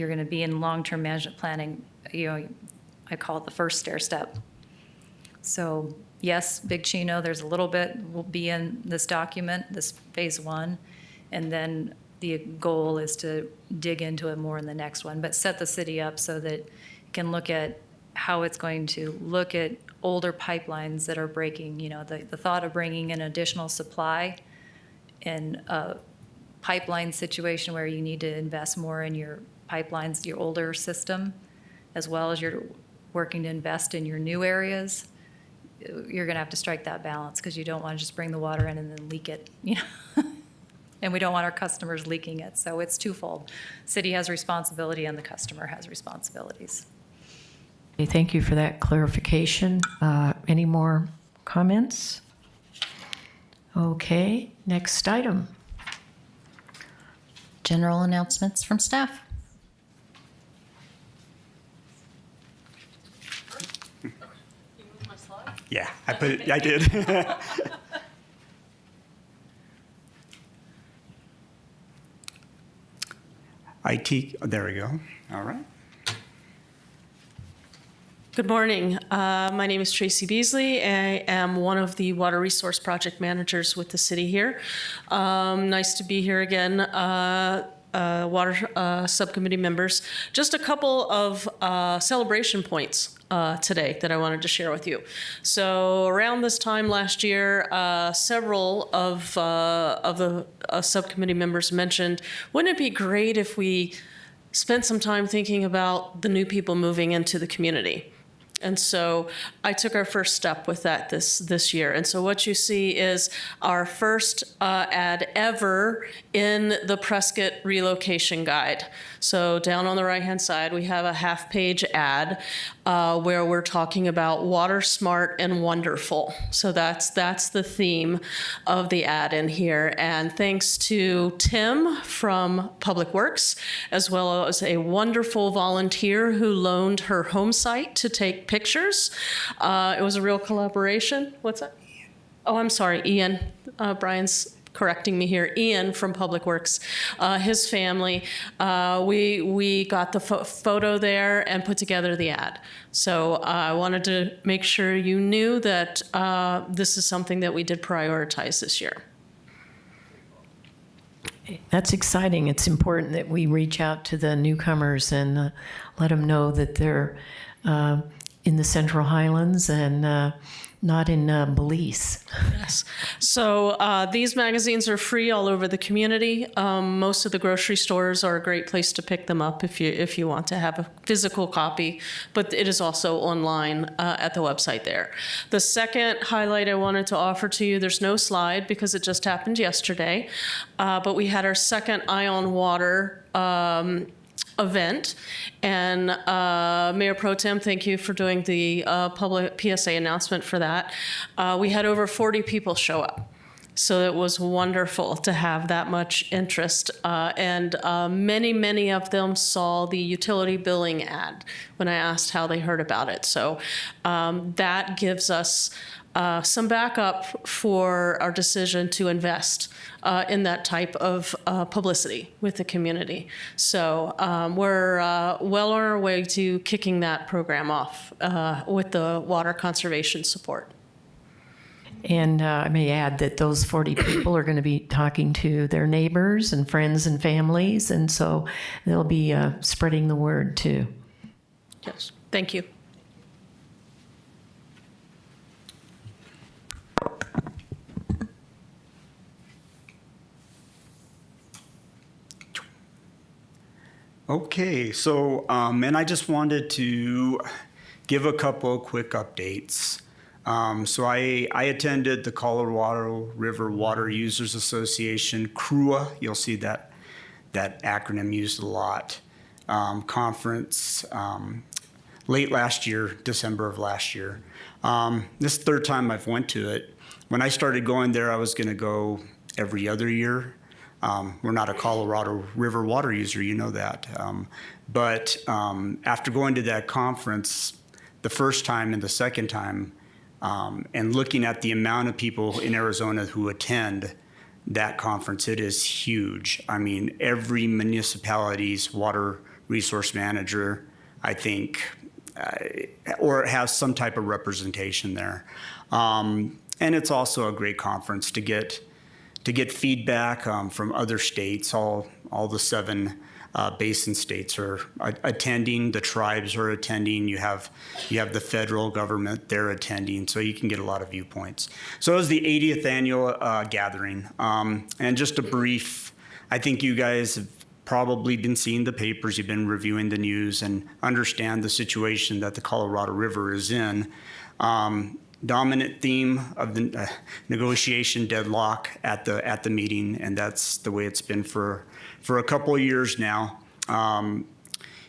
S11: going to be in long-term management planning. I call it the first stair step. So yes, Big Chino, there's a little bit will be in this document, this phase 1, and then the goal is to dig into it more in the next one, but set the city up so that it can look at how it's going to look at older pipelines that are breaking. The thought of bringing in additional supply in a pipeline situation where you need to invest more in your pipelines, your older system, as well as you're working to invest in your new areas, you're going to have to strike that balance, because you don't want to just bring the water in and then leak it, and we don't want our customers leaking it. So it's twofold. City has responsibility and the customer has responsibilities.
S1: Okay, thank you for that clarification. Any more comments? Okay, next item.
S3: General announcements from staff.
S5: Yeah, I did. IT, there we go. All right.
S12: Good morning. My name is Tracy Beasley. I am one of the water resource project managers with the city here. Nice to be here again, water subcommittee members. Just a couple of celebration points today that I wanted to share with you. So around this time last year, several of the subcommittee members mentioned, wouldn't it be great if we spent some time thinking about the new people moving into the community? And so I took our first step with that this year. And so what you see is our first ad ever in the Prescott relocation guide. So down on the right-hand side, we have a half-page ad where we're talking about water smart and wonderful. So that's the theme of the ad in here. And thanks to Tim from Public Works, as well as a wonderful volunteer who loaned her home site to take pictures. It was a real collaboration. What's that? Oh, I'm sorry, Ian. Brian's correcting me here. Ian from Public Works, his family. We got the photo there and put together the ad. So I wanted to make sure you knew that this is something that we did prioritize this year.
S1: That's exciting. It's important that we reach out to the newcomers and let them know that they're in the Central Highlands and not in Belize.
S12: Yes. So these magazines are free all over the community. Most of the grocery stores are a great place to pick them up if you want to have a physical copy, but it is also online at the website there. The second highlight I wanted to offer to you, there's no slide because it just happened yesterday, but we had our second Eye on Water event. And Mayor Pro Tem, thank you for doing the public PSA announcement for that. We had over 40 people show up. So it was wonderful to have that much interest. And many of them saw the utility billing ad when I asked how they heard about it. So that gives us some backup for our decision to invest in that type of publicity with the community. So we're well on our way to kicking that program off with the water conservation support.
S1: And I may add that those 40 people are going to be talking to their neighbors and friends and families, and so they'll be spreading the word too.
S12: Yes, thank you.
S5: Okay, so, and I just wanted to give a couple of quick updates. So I attended the Colorado River Water Users Association, CRUA, you'll see that acronym used a lot, conference late last year, December of last year. This third time I've went to it. When I started going there, I was gonna go every other year. We're not a Colorado River water user, you know that. But after going to that conference the first time and the second time, and looking at the amount of people in Arizona who attend that conference, it is huge. I mean, every municipality's water resource manager, I think, or has some type of representation there. And it's also a great conference to get feedback from other states. All the 7 basin states are attending. The tribes are attending. You have the federal government, they're attending, so you can get a lot of viewpoints. So it was the 80th annual gathering. And just a brief, I think you guys have probably been seeing the papers, you've been reviewing the news and understand the situation that the Colorado River is in. Dominant theme of the negotiation deadlock at the meeting, and that's the way it's been for a couple of years now.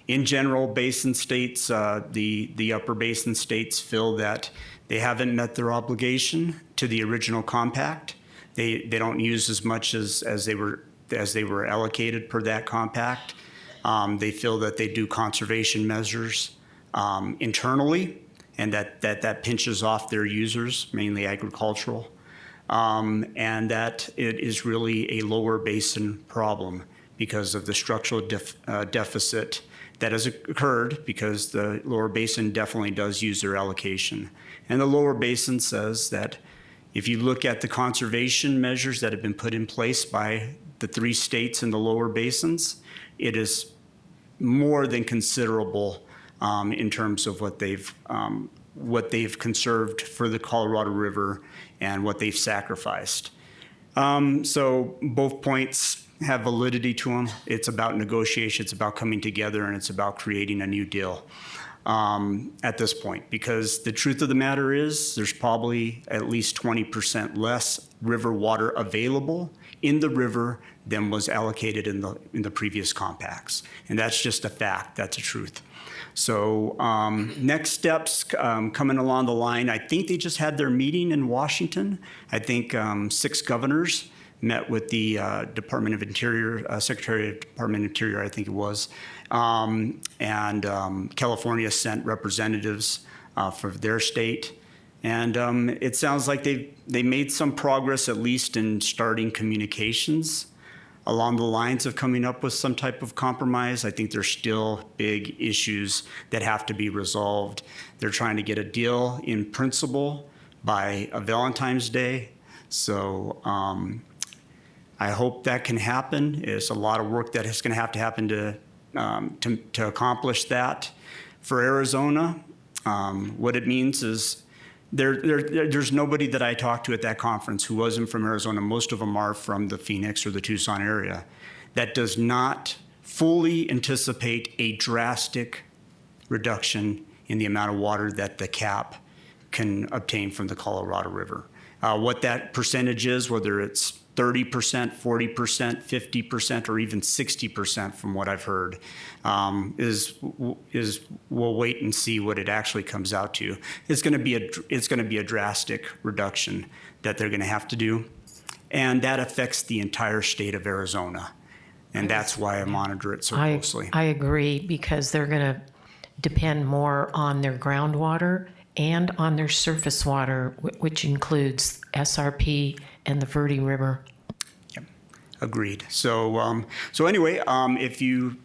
S5: In general, basin states, the upper basin states feel that they haven't met their obligation to the original compact. They don't use as much as they were allocated per that compact. They feel that they do conservation measures internally, and that pinches off their users, mainly agricultural, and that it is really a lower basin problem because of the structural deficit that has occurred, because the lower basin definitely does use their allocation. And the lower basin says that if you look at the conservation measures that have been put in place by the 3 states in the lower basins, it is more than considerable in terms of what they've conserved for the Colorado River and what they've sacrificed. So both points have validity to them. It's about negotiation, it's about coming together, and it's about creating a new deal at this point. Because the truth of the matter is there's probably at least 20% less river water available in the river than was allocated in the previous compacts. And that's just a fact, that's a truth. So next steps coming along the line, I think they just had their meeting in Washington. I think 6 governors met with the Department of Interior, Secretary of Department of Interior, I think it was, and California sent representatives for their state. And it sounds like they made some progress, at least in starting communications along the lines of coming up with some type of compromise. I think there's still big issues that have to be resolved. They're trying to get a deal in principle by Valentine's Day. So I hope that can happen. It's a lot of work that is going to happen to accomplish that. For Arizona, what it means is there's nobody that I talked to at that conference who wasn't from Arizona. Most of them are from the Phoenix or the Tucson area. That does not fully anticipate a drastic reduction in the amount of water that the cap can obtain from the Colorado River. What that percentage is, whether it's 30%, 40%, 50%, or even 60% from what I've heard, is we'll wait and see what it actually comes out to. It's going to be a drastic reduction that they're going to have to do, and that affects the entire state of Arizona, and that's why I monitor it so closely.
S1: I agree, because they're going to depend more on their groundwater and on their surface water, which includes SRP and the Verde River.
S5: Yep, agreed. So, anyway, if you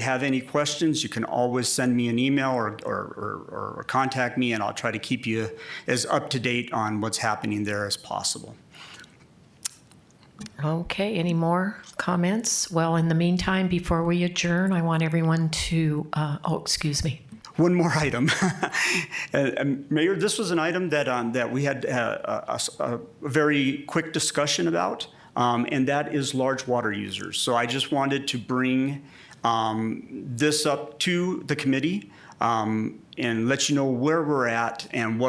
S5: have any questions, you can always send me an email or contact me, and I'll try to keep you as up to date on what's happening there as possible.
S1: Okay, any more comments? Well, in the meantime, before we adjourn, I want everyone to, excuse me.
S5: One more item. Mayor, this was an item that we had a very quick discussion about, and that is large water users. So I just wanted to bring this up to the committee and let you know where we're at and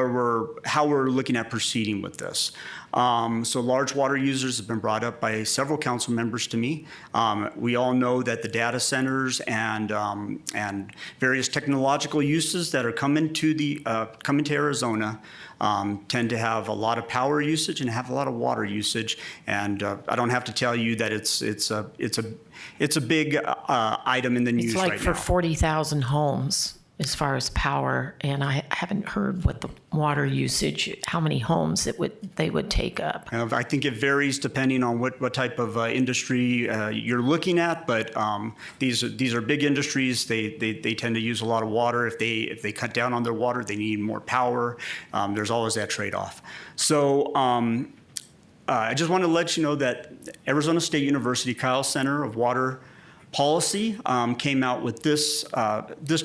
S5: how we're looking at proceeding with this. So large water users have been brought up by several council members to me. We all know that the data centers and various technological uses that are coming to Arizona tend to have a lot of power usage and have a lot of water usage. And I don't have to tell you that it's a big item in the news
S1: It's like
S5: right
S1: for
S5: now.
S1: 40,000 homes as far as power, and I haven't heard what the water usage, how many homes they would take up.
S5: I think it varies depending on what type of industry you're looking at, but these are big industries. They tend to use a lot of water. If they cut down on their water, they need more power. There's always that trade-off. So I just want to let you know that Arizona State University Kyle Center of Water Policy came out with this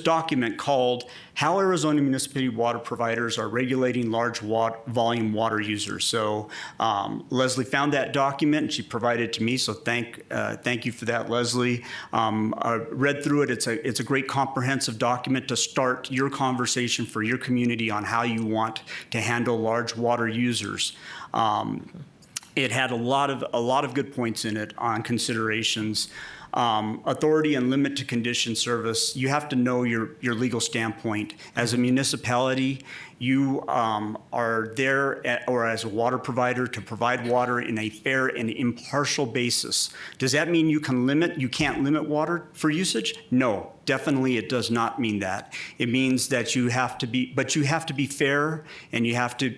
S5: document called How Arizona Municipal Water Providers Are Regulating Large Volume Water Users. So Leslie found that document and she provided it to me, so thank you for that, Leslie. I read through it. It's a great comprehensive document to start your conversation for your community on how you want to handle large water users. It had a lot of good points in it on considerations. Authority and limit to condition service, you have to know your legal standpoint. As a municipality, you are there, or as a water provider, to provide water in a fair and impartial basis. Does that mean you can't limit water for usage? No, definitely it does not mean that. It means that you have to be fair, and you have to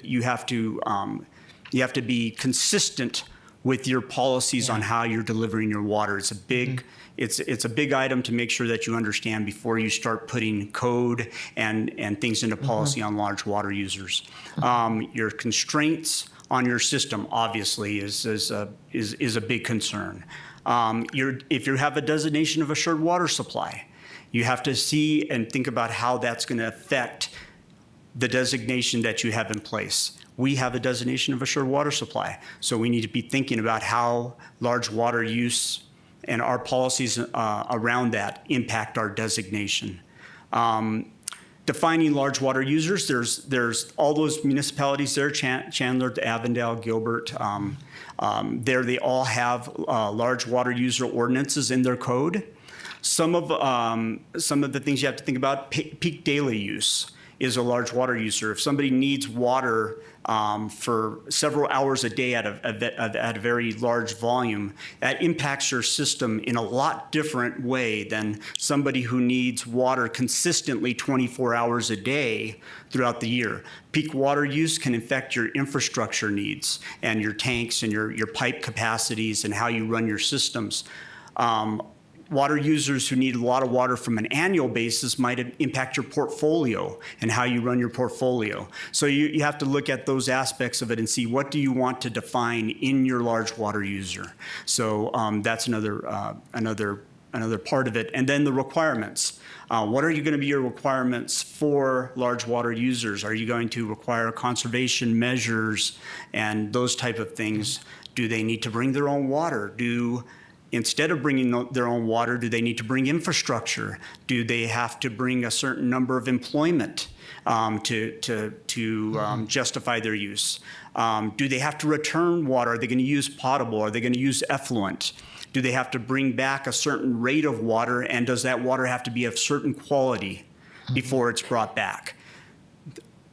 S5: be consistent with your policies on how you're delivering your water. It's a big, it's a big item to make sure that you understand before you start putting code and things into policy on large water users. Your constraints on your system obviously is a big concern. If you have a designation of assured water supply, you have to see and think about how that's going to affect the designation that you have in place. We have a designation of assured water supply, so we need to be thinking about how large water use and our policies around that impact our designation. Defining large water users, there's all those municipalities there, Chandler, Avondale, Gilbert, there they all have large water user ordinances in their code. Some of the things you have to think about, peak daily use is a large water user. If somebody needs water for several hours a day at a very large volume, that impacts your system in a lot different way than somebody who needs water consistently 24 hours a day throughout the year. Peak water use can affect your infrastructure needs and your tanks and your pipe capacities and how you run your systems. Water users who need a lot of water from an annual basis might impact your portfolio and how you run your portfolio. So you have to look at those aspects of it and see what do you want to define in your large water user. So that's another part of it. And then the requirements. What are going to be your requirements for large water users? Are you going to require conservation measures and those type of things? Do they need to bring their own water? Instead of bringing their own water, do they need to bring infrastructure? Do they have to bring a certain number of employment to justify their use? Do they have to return water? Are they going to use potable? Are they going to use effluent? Do they have to bring back a certain rate of water? And does that water have to be of certain quality before it's brought back?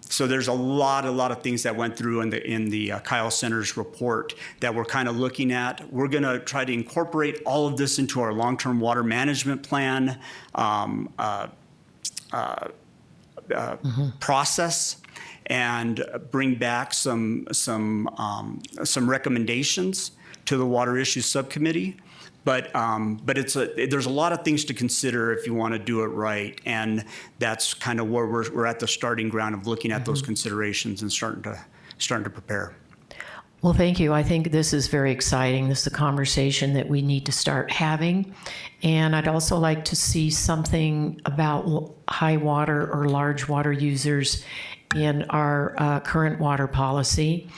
S5: So there's a lot of things that went through in the Kyle Center's report that we're kind of looking at. We're going to try to incorporate all of this into our long-term water management plan process and bring back some recommendations to the Water Issues Subcommittee. But there's a lot of things to consider if you want to do it right, and that's kind of where we're at the starting ground of looking at those considerations and starting to prepare.
S1: Well, thank you. I think this is very exciting. This is a conversation that we need to start having. And I'd also like to see something about high water or large water users in our current water policy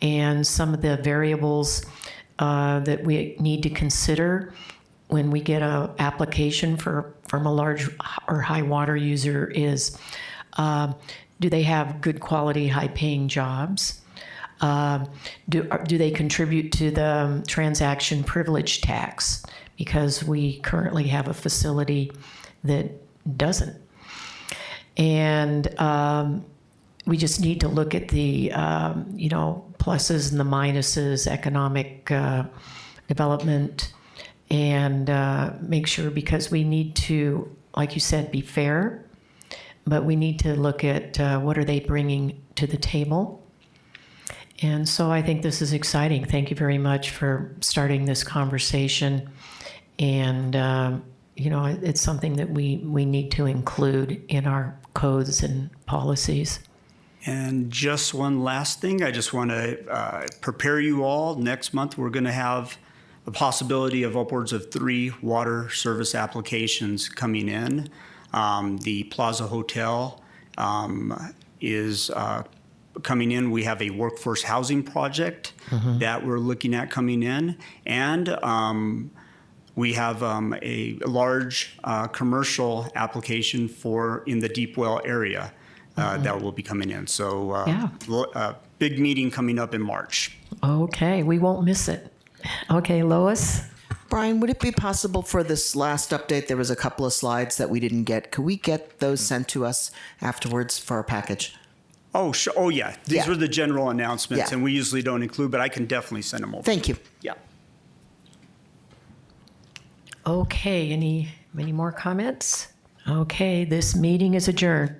S1: and some of the variables that we need to consider when we get a application from a large or high water user is, do they have good quality, high paying jobs? Do they contribute to the transaction privilege tax? Because we currently have a facility that doesn't. And we just need to look at the, pluses and the minuses, economic development, and make sure, because we need to, like you said, be fair, but we need to look at what are they bringing to the table. And so I think this is exciting. Thank you very much for starting this conversation. And, it's something that we need to include in our codes and policies.
S5: And just one last thing, I just want to prepare you all. Next month, we're going to have the possibility of upwards of 3 water service applications coming in. The Plaza Hotel is coming in. We have a workforce housing project that we're looking at coming in. And we have a large commercial application in the Deep Well area that will be coming in. So big meeting coming up in March.
S1: Okay, we won't miss it. Okay, Lois?
S4: Brian, would it be possible for this last update? There was a couple of slides that we didn't get. Could we get those sent to us afterwards for our package?
S5: Oh, sure. Oh, yeah. These were the general announcements,
S4: Yeah.
S5: and we usually don't include, but I can definitely send them over.
S4: Thank you.
S5: Yeah.
S1: Okay, any more comments? Okay, this meeting is adjourned.